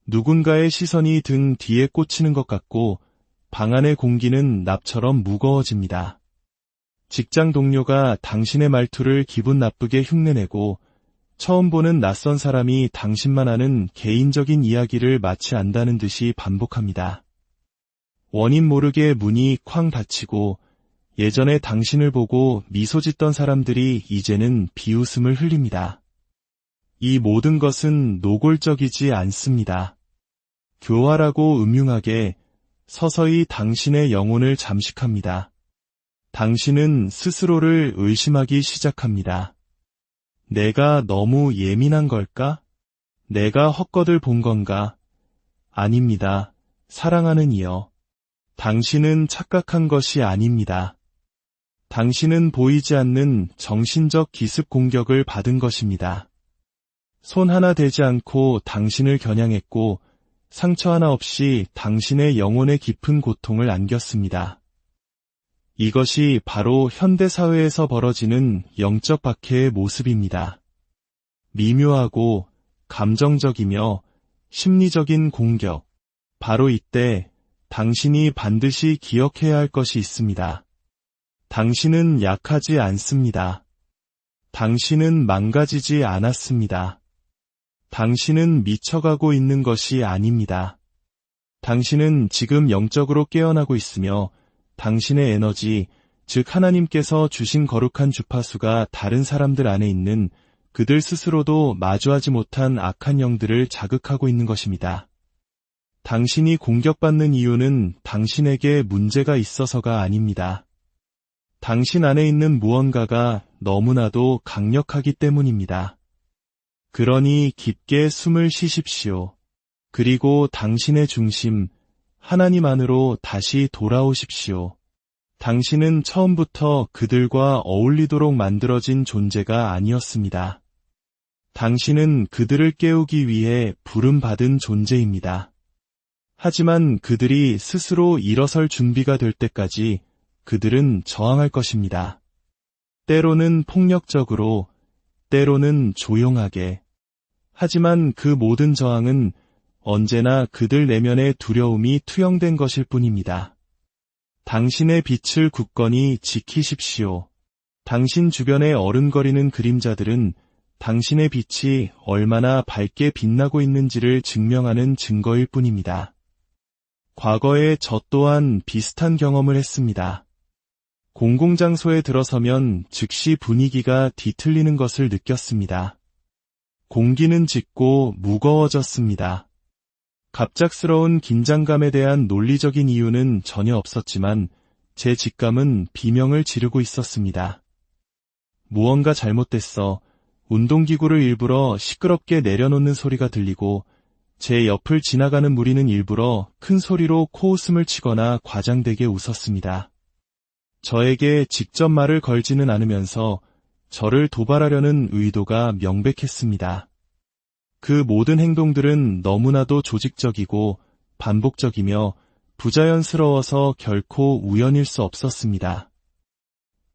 누군가의 시선이 등 뒤에 꽂히는 것 같고 방 안의 공기는 납처럼 무거워집니다. 직장 동료가 당신의 말투를 기분 나쁘게 흉내내고 처음 보는 낯선 사람이 당신만 아는 개인적인 이야기를 마치 안다는 듯이 반복합니다. 원인 모르게 문이 쾅 닫히고 예전에 당신을 보고 미소 짓던 사람들이 이제는 비웃음을 흘립니다. 이 모든 것은 노골적이지 않습니다. 교활하고 음흉하게 서서히 당신의 영혼을 잠식합니다. 당신은 스스로를 의심하기 시작합니다. 내가 너무 예민한 걸까? 내가 헛것을 본 건가? 아닙니다. 사랑하는 이여. 당신은 착각한 것이 아닙니다. 당신은 보이지 않는 정신적 기습 공격을 받은 것입니다. 손 하나 대지 않고 당신을 겨냥했고 상처 하나 없이 당신의 영혼에 깊은 고통을 안겼습니다. 이것이 바로 현대사회에서 벌어지는 영적 박해의 모습입니다. 미묘하고 감정적이며 심리적인 공격. 바로 이때 당신이 반드시 기억해야 할 것이 있습니다. 당신은 약하지 않습니다. 당신은 망가지지 않았습니다. 당신은 미쳐가고 있는 것이 아닙니다. 당신은 지금 영적으로 깨어나고 있으며 당신의 에너지, 즉 하나님께서 주신 거룩한 주파수가 다른 사람들 안에 있는 그들 스스로도 마주하지 못한 악한 영들을 자극하고 있는 것입니다. 당신이 공격받는 이유는 당신에게 문제가 있어서가 아닙니다. 당신 안에 있는 무언가가 너무나도 강력하기 때문입니다. 그러니 깊게 숨을 쉬십시오. 그리고 당신의 중심, 하나님 안으로 다시 돌아오십시오. 당신은 처음부터 그들과 어울리도록 만들어진 존재가 아니었습니다. 당신은 그들을 깨우기 위해 부름받은 존재입니다. 하지만 그들이 스스로 일어설 준비가 될 때까지 그들은 저항할 것입니다. 때로는 폭력적으로, 때로는 조용하게. 하지만 그 모든 저항은 언제나 그들 내면의 두려움이 투영된 것일 뿐입니다. 당신의 빛을 굳건히 지키십시오. 당신 주변에 어른거리는 그림자들은 당신의 빛이 얼마나 밝게 빛나고 있는지를 증명하는 증거일 뿐입니다. 과거에 저 또한 비슷한 경험을 했습니다. 공공장소에 들어서면 즉시 분위기가 뒤틀리는 것을 느꼈습니다. 공기는 짙고 무거워졌습니다. 갑작스러운 긴장감에 대한 논리적인 이유는 전혀 없었지만 제 직감은 비명을 지르고 있었습니다. 무언가 잘못됐어. 운동기구를 일부러 시끄럽게 내려놓는 소리가 들리고 제 옆을 지나가는 무리는 일부러 큰 소리로 코웃음을 치거나 과장되게 웃었습니다. 저에게 직접 말을 걸지는 않으면서 저를 도발하려는 의도가 명백했습니다. 그 모든 행동들은 너무나도 조직적이고 반복적이며 부자연스러워서 결코 우연일 수 없었습니다.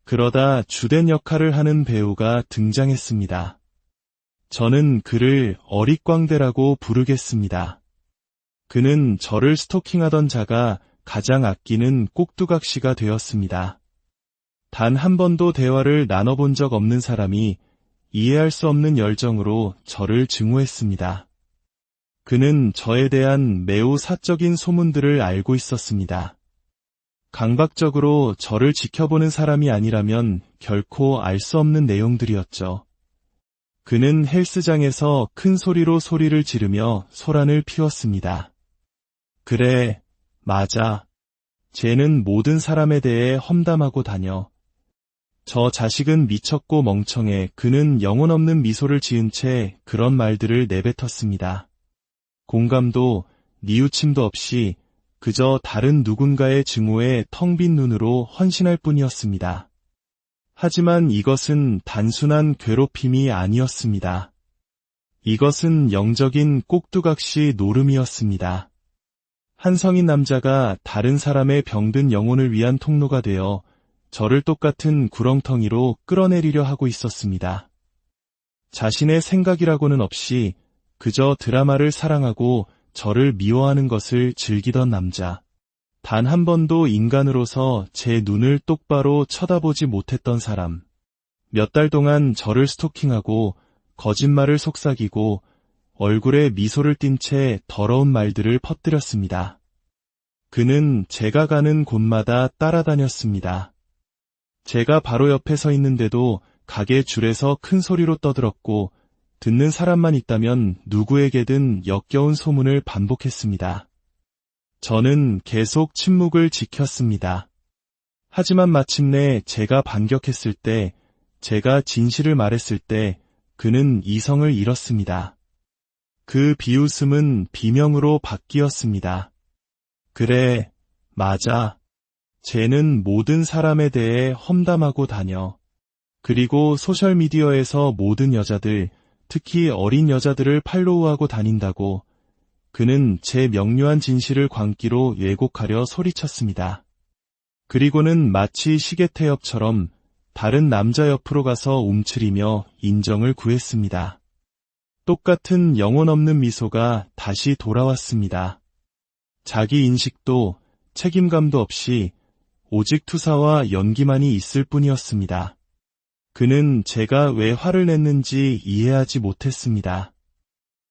그러다 주된 역할을 하는 배우가 등장했습니다. 저는 그를 어릿광대라고 부르겠습니다. 그는 저를 스토킹하던 자가 가장 아끼는 꼭두각시가 되었습니다. 단 한 번도 대화를 나눠본 적 없는 사람이 이해할 수 없는 열정으로 저를 증오했습니다. 그는 저에 대한 매우 사적인 소문들을 알고 있었습니다. 강박적으로 저를 지켜보는 사람이 아니라면 결코 알 수 없는 내용들이었죠. 그는 헬스장에서 큰 소리로 소리를 지르며 소란을 피웠습니다. 그래, 맞아. 쟤는 모든 사람에 대해 험담하고 다녀. 저 자식은 미쳤고 멍청해. 그는 영혼 없는 미소를 지은 채 그런 말들을 내뱉었습니다. 공감도 뉘우침도 없이 그저 다른 누군가의 증오에 텅 빈 눈으로 헌신할 뿐이었습니다. 하지만 이것은 단순한 괴롭힘이 아니었습니다. 이것은 영적인 꼭두각시 노름이었습니다. 한 성인 남자가 다른 사람의 병든 영혼을 위한 통로가 되어 저를 똑같은 구렁텅이로 끌어내리려 하고 있었습니다. 자신의 생각이라고는 없이 그저 드라마를 사랑하고 저를 미워하는 것을 즐기던 남자. 단 한 번도 인간으로서 제 눈을 똑바로 쳐다보지 못했던 사람. 몇 달 동안 저를 스토킹하고 거짓말을 속삭이고 얼굴에 미소를 띤 채 더러운 말들을 퍼뜨렸습니다. 그는 제가 가는 곳마다 따라다녔습니다. 제가 바로 옆에 서 있는데도 가게 줄에서 큰 소리로 떠들었고 듣는 사람만 있다면 누구에게든 역겨운 소문을 반복했습니다. 저는 계속 침묵을 지켰습니다. 하지만 마침내 제가 반격했을 때, 제가 진실을 말했을 때 그는 이성을 잃었습니다. 그 비웃음은 비명으로 바뀌었습니다. 그래, 맞아. 쟤는 모든 사람에 대해 험담하고 다녀. 그리고 소셜미디어에서 모든 여자들, 특히 어린 여자들을 팔로우하고 다닌다고. 그는 제 명료한 진실을 광기로 왜곡하려 소리쳤습니다. 그리고는 마치 시계태엽처럼 다른 남자 옆으로 가서 움츠리며 인정을 구했습니다. 똑같은 영혼 없는 미소가 다시 돌아왔습니다. 자기 인식도 책임감도 없이 오직 투사와 연기만이 있을 뿐이었습니다. 그는 제가 왜 화를 냈는지 이해하지 못했습니다.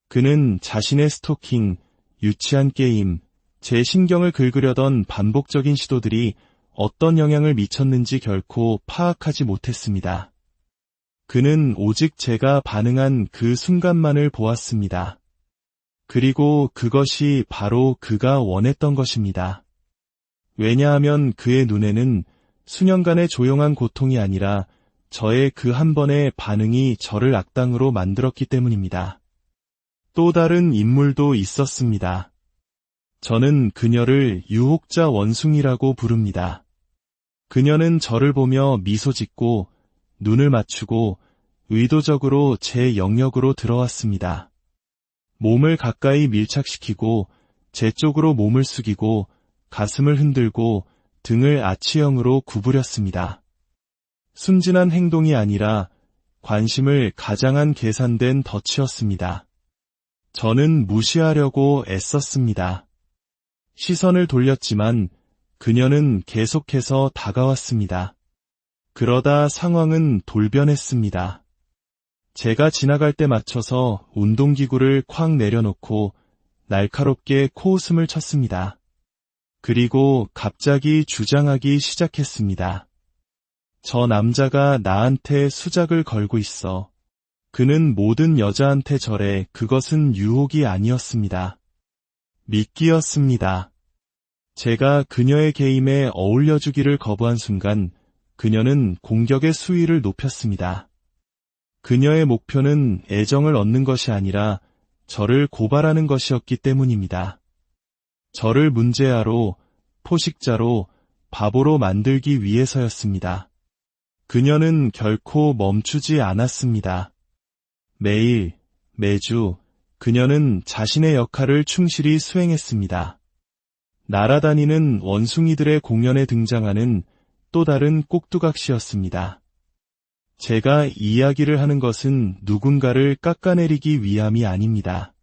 그는 자신의 스토킹, 유치한 게임, 제 신경을 긁으려던 반복적인 시도들이 어떤 영향을 미쳤는지 결코 파악하지 못했습니다. 그는 오직 제가 반응한 그 순간만을 보았습니다. 그리고 그것이 바로 그가 원했던 것입니다. 왜냐하면 그의 눈에는 수년간의 조용한 고통이 아니라 저의 그 한 번의 반응이 저를 악당으로 만들었기 때문입니다. 또 다른 인물도 있었습니다. 저는 그녀를 유혹자 원숭이라고 부릅니다. 그녀는 저를 보며 미소 짓고 눈을 맞추고 의도적으로 제 영역으로 들어왔습니다. 몸을 가까이 밀착시키고 제 쪽으로 몸을 숙이고 가슴을 흔들고 등을 아치형으로 구부렸습니다. 순진한 행동이 아니라 관심을 가장한 계산된 덫이었습니다. 저는 무시하려고 애썼습니다. 시선을 돌렸지만 그녀는 계속해서 다가왔습니다. 그러다 상황은 돌변했습니다. 제가 지나갈 때 맞춰서 운동기구를 콱 내려놓고 날카롭게 코웃음을 쳤습니다. 그리고 갑자기 주장하기 시작했습니다. 저 남자가 나한테 수작을 걸고 있어. 그는 모든 여자한테 저래. 그것은 유혹이 아니었습니다. 미끼였습니다. 제가 그녀의 게임에 어울려주기를 거부한 순간 그녀는 공격의 수위를 높였습니다. 그녀의 목표는 애정을 얻는 것이 아니라 저를 고발하는 것이었기 때문입니다. 저를 문제아로, 포식자로, 바보로 만들기 위해서였습니다. 그녀는 결코 멈추지 않았습니다. 매일, 매주 그녀는 자신의 역할을 충실히 수행했습니다. 날아다니는 원숭이들의 공연에 등장하는 또 다른 꼭두각시였습니다. 제가 이야기를 하는 것은 누군가를 깎아내리기 위함이 아닙니다.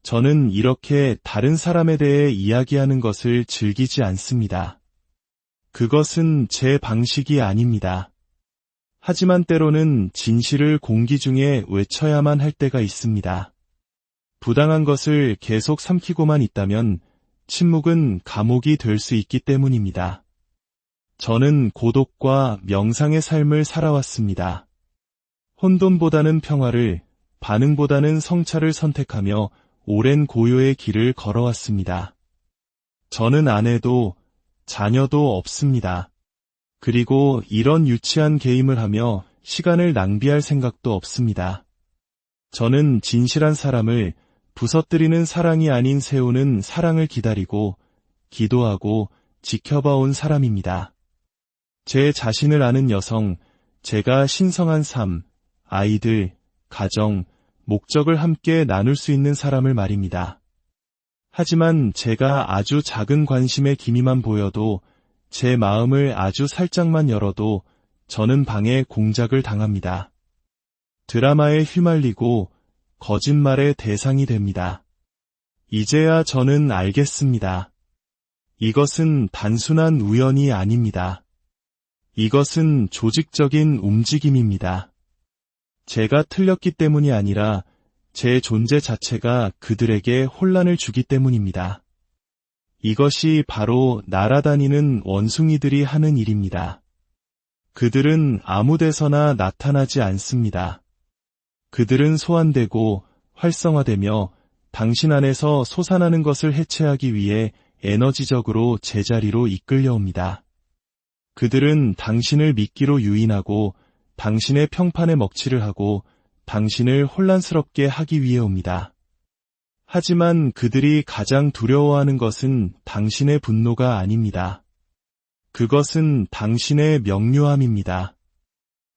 저는 이렇게 다른 사람에 대해 이야기하는 것을 즐기지 않습니다. 그것은 제 방식이 아닙니다. 하지만 때로는 진실을 공기 중에 외쳐야만 할 때가 있습니다. 부당한 것을 계속 삼키고만 있다면 침묵은 감옥이 될 수 있기 때문입니다. 저는 고독과 명상의 삶을 살아왔습니다. 혼돈보다는 평화를, 반응보다는 성찰을 선택하며 오랜 고요의 길을 걸어왔습니다. 저는 아내도 자녀도 없습니다. 그리고 이런 유치한 게임을 하며 시간을 낭비할 생각도 없습니다. 저는 진실한 사람을 부서뜨리는 사랑이 아닌 세우는 사랑을 기다리고 기도하고 지켜봐온 사람입니다. 제 자신을 아는 여성, 제가 신성한 삶, 아이들, 가정, 목적을 함께 나눌 수 있는 사람을 말입니다. 하지만 제가 아주 작은 관심의 기미만 보여도, 제 마음을 아주 살짝만 열어도 저는 방해 공작을 당합니다. 드라마에 휘말리고 거짓말의 대상이 됩니다. 이제야 저는 알겠습니다. 이것은 단순한 우연이 아닙니다. 이것은 조직적인 움직임입니다. 제가 틀렸기 때문이 아니라 제 존재 자체가 그들에게 혼란을 주기 때문입니다. 이것이 바로 날아다니는 원숭이들이 하는 일입니다. 그들은 아무 데서나 나타나지 않습니다. 그들은 소환되고 활성화되며 당신 안에서 솟아나는 것을 해체하기 위해 에너지적으로 제자리로 이끌려옵니다. 그들은 당신을 미끼로 유인하고 당신의 평판에 먹칠을 하고 당신을 혼란스럽게 하기 위해 옵니다. 하지만 그들이 가장 두려워하는 것은 당신의 분노가 아닙니다. 그것은 당신의 명료함입니다.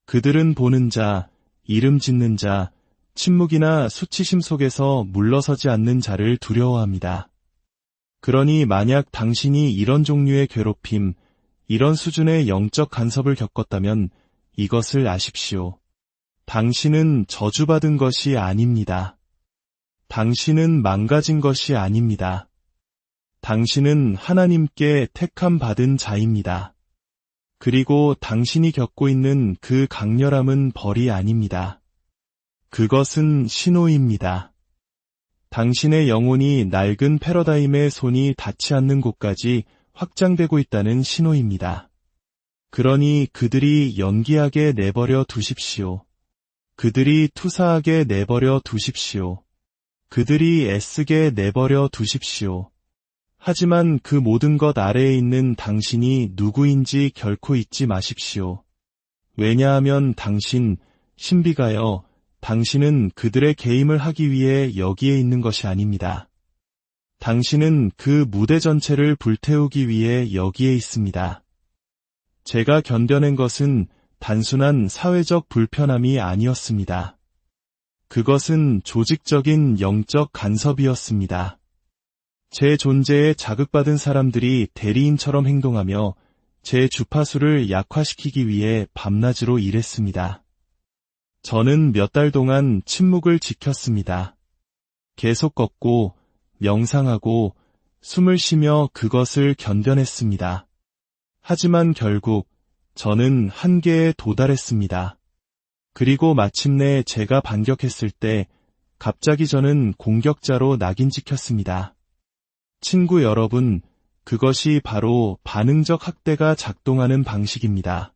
그들은 보는 자, 이름 짓는 자, 침묵이나 수치심 속에서 물러서지 않는 자를 두려워합니다. 그러니 만약 당신이 이런 종류의 괴롭힘, 이런 수준의 영적 간섭을 겪었다면 이것을 아십시오. 당신은 저주받은 것이 아닙니다. 당신은 망가진 것이 아닙니다. 당신은 하나님께 택함 받은 자입니다. 그리고 당신이 겪고 있는 그 강렬함은 벌이 아닙니다. 그것은 신호입니다. 당신의 영혼이 낡은 패러다임의 손이 닿지 않는 곳까지 확장되고 있다는 신호입니다. 그러니 그들이 연기하게 내버려 두십시오. 그들이 투사하게 내버려 두십시오. 그들이 애쓰게 내버려 두십시오. 하지만 그 모든 것 아래에 있는 당신이 누구인지 결코 잊지 마십시오. 왜냐하면 당신, 신비가여, 당신은 그들의 개임을 하기 위해 여기에 있는 것이 아닙니다. 당신은 그 무대 전체를 불태우기 위해 여기에 있습니다. 제가 견뎌낸 것은 단순한 사회적 불편함이 아니었습니다. 그것은 조직적인 영적 간섭이었습니다. 제 존재에 자극받은 사람들이 대리인처럼 행동하며 제 주파수를 약화시키기 위해 밤낮으로 일했습니다. 저는 몇 달 동안 침묵을 지켰습니다. 계속 걷고 명상하고 숨을 쉬며 그것을 견뎌냈습니다. 하지만 결국 저는 한계에 도달했습니다. 그리고 마침내 제가 반격했을 때 갑자기 저는 공격자로 낙인 찍혔습니다. 친구 여러분, 그것이 바로 반응적 학대가 작동하는 방식입니다.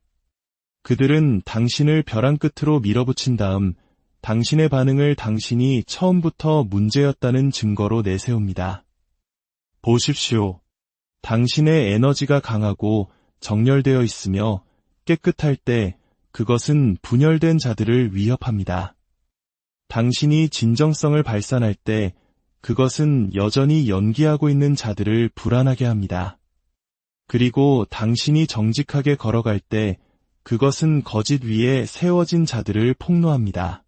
그들은 당신을 벼랑 끝으로 밀어붙인 다음 당신의 반응을 당신이 처음부터 문제였다는 증거로 내세웁니다. 보십시오. 당신의 에너지가 강하고 정렬되어 있으며 깨끗할 때 그것은 분열된 자들을 위협합니다. 당신이 진정성을 발산할 때 그것은 여전히 연기하고 있는 자들을 불안하게 합니다. 그리고 당신이 정직하게 걸어갈 때 그것은 거짓 위에 세워진 자들을 폭로합니다.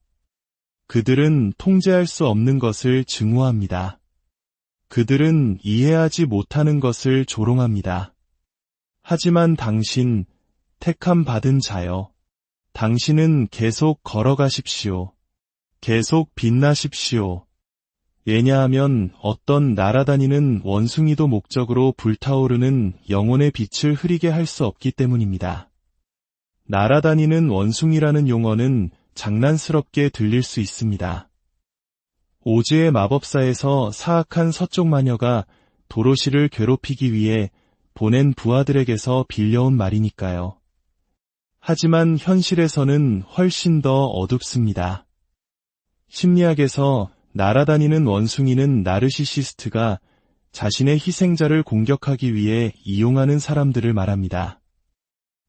그들은 통제할 수 없는 것을 증오합니다. 그들은 이해하지 못하는 것을 조롱합니다. 하지만 당신, 택함 받은 자여, 당신은 계속 걸어가십시오. 계속 빛나십시오. 왜냐하면 어떤 날아다니는 원숭이도 목적으로 불타오르는 영혼의 빛을 흐리게 할 수 없기 때문입니다. 날아다니는 원숭이라는 용어는 장난스럽게 들릴 수 있습니다. 오즈의 마법사에서 사악한 서쪽 마녀가 도로시를 괴롭히기 위해 보낸 부하들에게서 빌려온 말이니까요. 하지만 현실에서는 훨씬 더 어둡습니다. 심리학에서 날아다니는 원숭이는 나르시시스트가 자신의 희생자를 공격하기 위해 이용하는 사람들을 말합니다.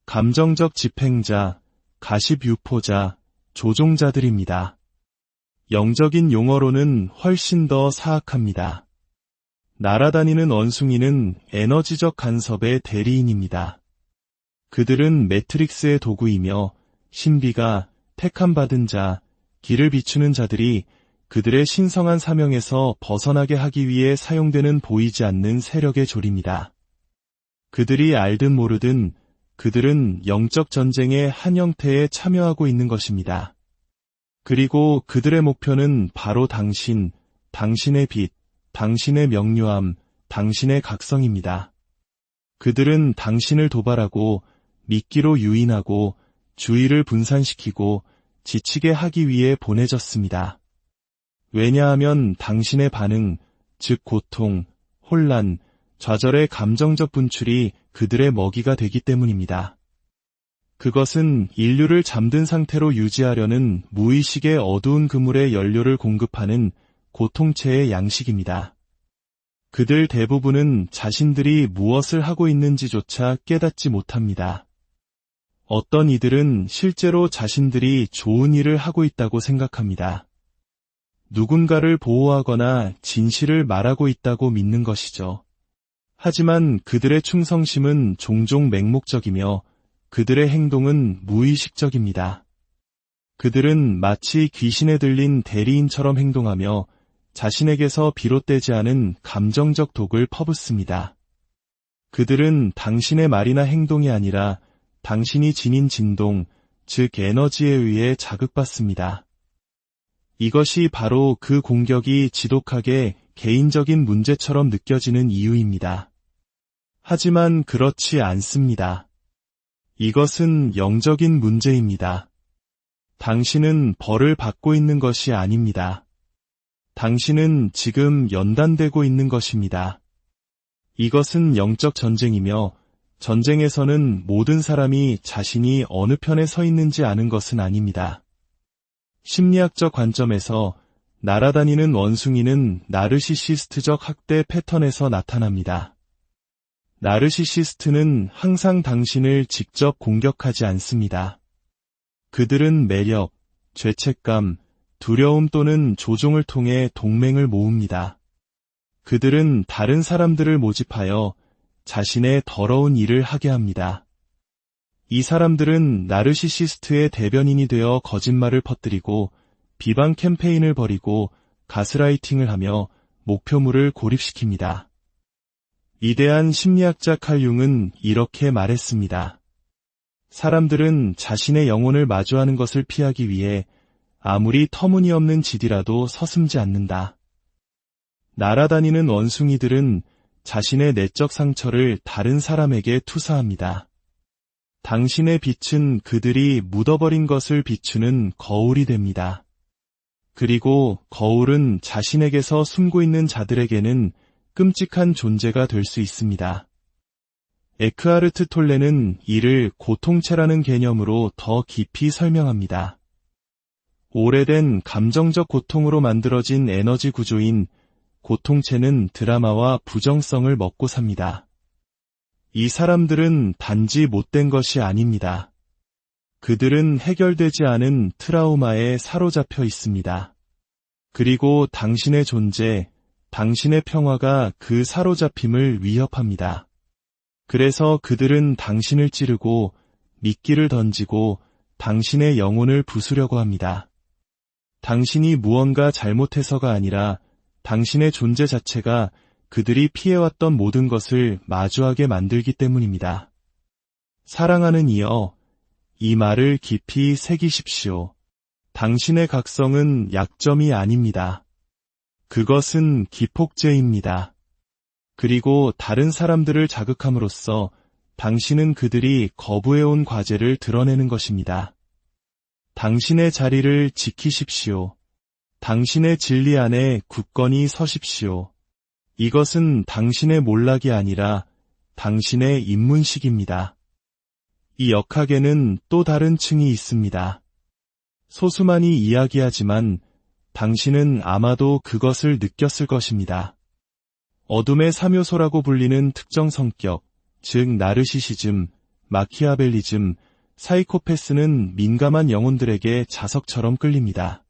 감정적 집행자, 가십 유포자, 조종자들입니다. 영적인 용어로는 훨씬 더 사악합니다. 날아다니는 원숭이는 에너지적 간섭의 대리인입니다. 그들은 매트릭스의 도구이며 신비가 택함 받은 자, 길을 비추는 자들이 그들의 신성한 사명에서 벗어나게 하기 위해 사용되는 보이지 않는 세력의 조립니다. 그들이 알든 모르든 그들은 영적 전쟁의 한 형태에 참여하고 있는 것입니다. 그리고 그들의 목표는 바로 당신, 당신의 빛, 당신의 명료함, 당신의 각성입니다. 그들은 당신을 도발하고 미끼로 유인하고 주의를 분산시키고 지치게 하기 위해 보내졌습니다. 왜냐하면 당신의 반응, 즉 고통, 혼란, 좌절의 감정적 분출이 그들의 먹이가 되기 때문입니다. 그것은 인류를 잠든 상태로 유지하려는 무의식의 어두운 그물에 연료를 공급하는 고통체의 양식입니다. 그들 대부분은 자신들이 무엇을 하고 있는지조차 깨닫지 못합니다. 어떤 이들은 실제로 자신들이 좋은 일을 하고 있다고 생각합니다. 누군가를 보호하거나 진실을 말하고 있다고 믿는 것이죠. 하지만 그들의 충성심은 종종 맹목적이며 그들의 행동은 무의식적입니다. 그들은 마치 귀신에 들린 대리인처럼 행동하며 자신에게서 비롯되지 않은 감정적 독을 퍼붓습니다. 그들은 당신의 말이나 행동이 아니라 당신이 지닌 진동, 즉 에너지에 의해 자극받습니다. 이것이 바로 그 공격이 지독하게 개인적인 문제처럼 느껴지는 이유입니다. 하지만 그렇지 않습니다. 이것은 영적인 문제입니다. 당신은 벌을 받고 있는 것이 아닙니다. 당신은 지금 연단되고 있는 것입니다. 이것은 영적 전쟁이며 전쟁에서는 모든 사람이 자신이 어느 편에 서 있는지 아는 것은 아닙니다. 심리학적 관점에서 날아다니는 원숭이는 나르시시스트적 학대 패턴에서 나타납니다. 나르시시스트는 항상 당신을 직접 공격하지 않습니다. 그들은 매력, 죄책감, 두려움 또는 조종을 통해 동맹을 모읍니다. 그들은 다른 사람들을 모집하여 자신의 더러운 일을 하게 합니다. 이 사람들은 나르시시스트의 대변인이 되어 거짓말을 퍼뜨리고 비방 캠페인을 벌이고 가스라이팅을 하며 목표물을 고립시킵니다. 위대한 심리학자 칼 융은 이렇게 말했습니다. 사람들은 자신의 영혼을 마주하는 것을 피하기 위해 아무리 터무니없는 짓이라도 서슴지 않는다. 날아다니는 원숭이들은 자신의 내적 상처를 다른 사람에게 투사합니다. 당신의 빛은 그들이 묻어버린 것을 비추는 거울이 됩니다. 그리고 거울은 자신에게서 숨고 있는 자들에게는 끔찍한 존재가 될 수 있습니다. 에크하르트 톨레는 이를 고통체라는 개념으로 더 깊이 설명합니다. 오래된 감정적 고통으로 만들어진 에너지 구조인 고통체는 드라마와 부정성을 먹고 삽니다. 이 사람들은 단지 못된 것이 아닙니다. 그들은 해결되지 않은 트라우마에 사로잡혀 있습니다. 그리고 당신의 존재, 당신의 평화가 그 사로잡힘을 위협합니다. 그래서 그들은 당신을 찌르고 미끼를 던지고 당신의 영혼을 부수려고 합니다. 당신이 무언가 잘못해서가 아니라 당신의 존재 자체가 그들이 피해왔던 모든 것을 마주하게 만들기 때문입니다. 사랑하는 이여, 이 말을 깊이 새기십시오. 당신의 각성은 약점이 아닙니다. 그것은 기폭제입니다. 그리고 다른 사람들을 자극함으로써 당신은 그들이 거부해온 과제를 드러내는 것입니다. 당신의 자리를 지키십시오. 당신의 진리 안에 굳건히 서십시오. 이것은 당신의 몰락이 아니라 당신의 입문식입니다. 이 역학에는 또 다른 층이 있습니다. 소수만이 이야기하지만 당신은 아마도 그것을 느꼈을 것입니다. 어둠의 3요소라고 불리는 특정 성격, 즉 나르시시즘, 마키아벨리즘, 사이코패스는 민감한 영혼들에게 자석처럼 끌립니다.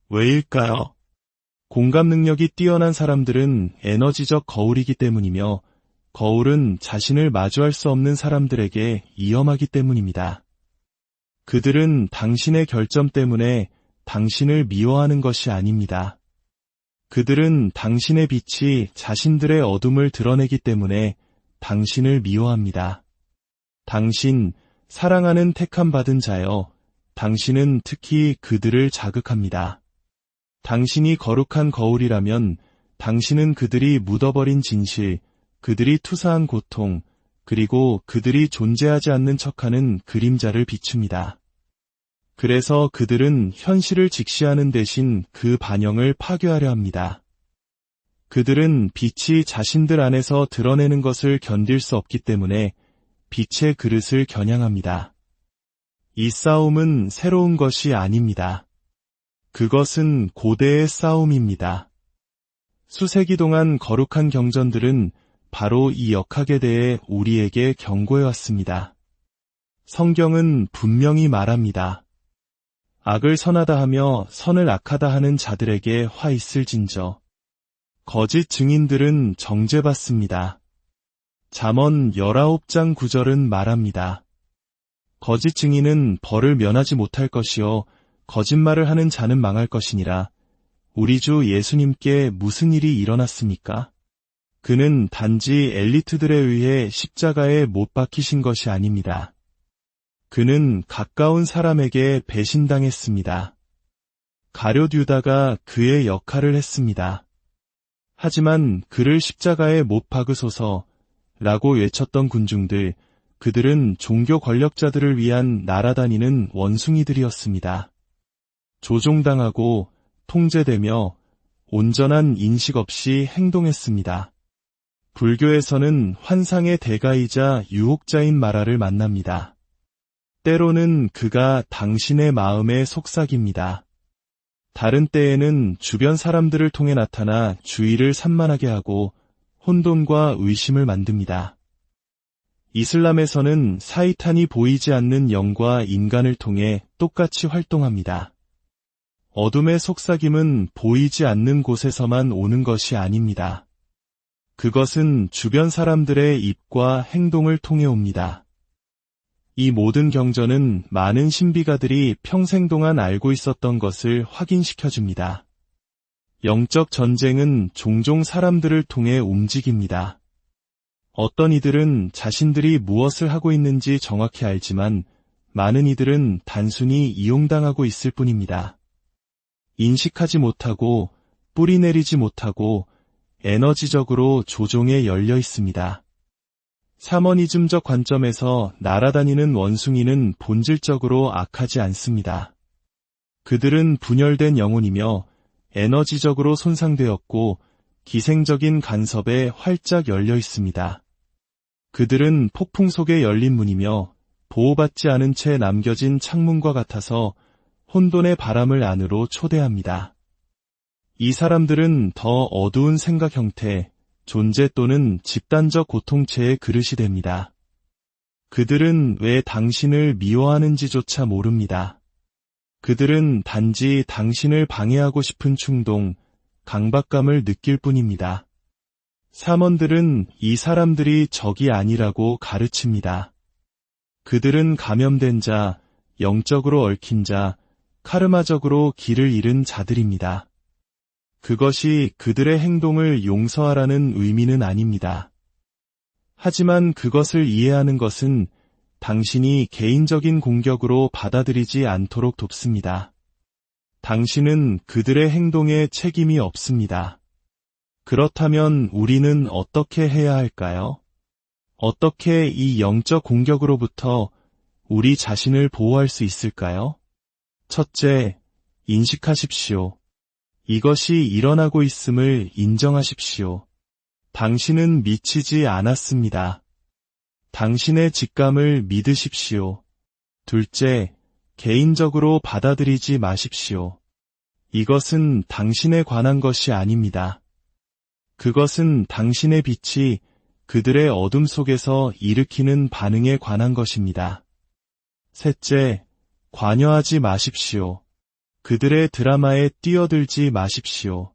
왜일까요? 공감 능력이 뛰어난 사람들은 에너지적 거울이기 때문이며 거울은 자신을 마주할 수 없는 사람들에게 위험하기 때문입니다. 그들은 당신의 결점 때문에 당신을 미워하는 것이 아닙니다. 그들은 당신의 빛이 자신들의 어둠을 드러내기 때문에 당신을 미워합니다. 당신, 사랑하는 택함받은 자여, 당신은 특히 그들을 자극합니다. 당신이 거룩한 거울이라면 당신은 그들이 묻어버린 진실, 그들이 투사한 고통, 그리고 그들이 존재하지 않는 척하는 그림자를 비춥니다. 그래서 그들은 현실을 직시하는 대신 그 반영을 파괴하려 합니다. 그들은 빛이 자신들 안에서 드러내는 것을 견딜 수 없기 때문에 빛의 그릇을 겨냥합니다. 이 싸움은 새로운 것이 아닙니다. 그것은 고대의 싸움입니다. 수세기 동안 거룩한 경전들은 바로 이 역학에 대해 우리에게 경고해왔습니다. 성경은 분명히 말합니다. 악을 선하다 하며 선을 악하다 하는 자들에게 화 있을진저. 거짓 증인들은 정죄받습니다. 잠언 19장 9절은 말합니다. 거짓 증인은 벌을 면하지 못할 것이요 거짓말을 하는 자는 망할 것이니라. 우리 주 예수님께 무슨 일이 일어났습니까? 그는 단지 엘리트들에 의해 십자가에 못 박히신 것이 아닙니다. 그는 가까운 사람에게 배신당했습니다. 가룟 유다가 그의 역할을 했습니다. 하지만 그를 십자가에 못 박으소서 라고 외쳤던 군중들, 그들은 종교 권력자들을 위한 날아다니는 원숭이들이었습니다. 조종당하고 통제되며 온전한 인식 없이 행동했습니다. 불교에서는 환상의 대가이자 유혹자인 마라를 만납니다. 때로는 그가 당신의 마음에 속삭입니다. 다른 때에는 주변 사람들을 통해 나타나 주의를 산만하게 하고 혼돈과 의심을 만듭니다. 이슬람에서는 사이탄이 보이지 않는 영과 인간을 통해 똑같이 활동합니다. 어둠의 속삭임은 보이지 않는 곳에서만 오는 것이 아닙니다. 그것은 주변 사람들의 입과 행동을 통해 옵니다. 이 모든 경전은 많은 신비가들이 평생 동안 알고 있었던 것을 확인시켜줍니다. 영적 전쟁은 종종 사람들을 통해 움직입니다. 어떤 이들은 자신들이 무엇을 하고 있는지 정확히 알지만 많은 이들은 단순히 이용당하고 있을 뿐입니다. 인식하지 못하고 뿌리내리지 못하고 에너지적으로 조종에 열려 있습니다. 샤머니즘적 관점에서 날아다니는 원숭이는 본질적으로 악하지 않습니다. 그들은 분열된 영혼이며 에너지적으로 손상되었고 기생적인 간섭에 활짝 열려 있습니다. 그들은 폭풍 속에 열린 문이며 보호받지 않은 채 남겨진 창문과 같아서 혼돈의 바람을 안으로 초대합니다. 이 사람들은 더 어두운 생각 형태, 존재 또는 집단적 고통체의 그릇이 됩니다. 그들은 왜 당신을 미워하는지조차 모릅니다. 그들은 단지 당신을 방해하고 싶은 충동, 강박감을 느낄 뿐입니다. 사먼들은 이 사람들이 적이 아니라고 가르칩니다. 그들은 감염된 자, 영적으로 얽힌 자, 카르마적으로 길을 잃은 자들입니다. 그것이 그들의 행동을 용서하라는 의미는 아닙니다. 하지만 그것을 이해하는 것은 당신이 개인적인 공격으로 받아들이지 않도록 돕습니다. 당신은 그들의 행동에 책임이 없습니다. 그렇다면 우리는 어떻게 해야 할까요? 어떻게 이 영적 공격으로부터 우리 자신을 보호할 수 있을까요? 첫째, 인식하십시오. 이것이 일어나고 있음을 인정하십시오. 당신은 미치지 않았습니다. 당신의 직감을 믿으십시오. 둘째, 개인적으로 받아들이지 마십시오. 이것은 당신에 관한 것이 아닙니다. 그것은 당신의 빛이 그들의 어둠 속에서 일으키는 반응에 관한 것입니다. 셋째, 관여하지 마십시오. 그들의 드라마에 뛰어들지 마십시오.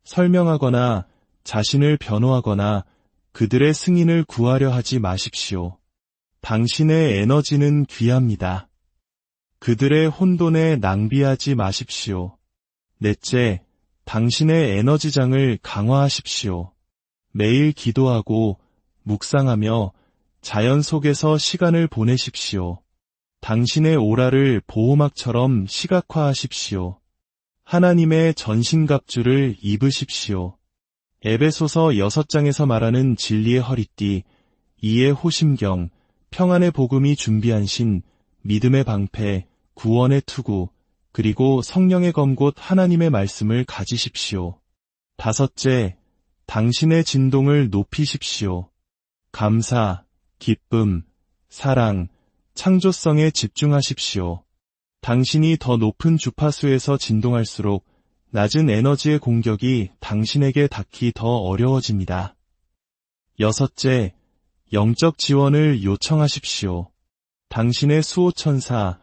설명하거나 자신을 변호하거나 그들의 승인을 구하려 하지 마십시오. 당신의 에너지는 귀합니다. 그들의 혼돈에 낭비하지 마십시오. 넷째, 당신의 에너지장을 강화하십시오. 매일 기도하고 묵상하며 자연 속에서 시간을 보내십시오. 당신의 오라를 보호막처럼 시각화하십시오. 하나님의 전신갑주를 입으십시오. 에베소서 6장에서 말하는 진리의 허리띠, 이의 호심경, 평안의 복음이 준비한 신, 믿음의 방패, 구원의 투구, 그리고 성령의 검곧 하나님의 말씀을 가지십시오. 다섯째, 당신의 진동을 높이십시오. 감사, 기쁨, 사랑, 창조성에 집중하십시오. 당신이 더 높은 주파수에서 진동할수록 낮은 에너지의 공격이 당신에게 닿기 더 어려워집니다. 여섯째, 영적 지원을 요청하십시오. 당신의 수호천사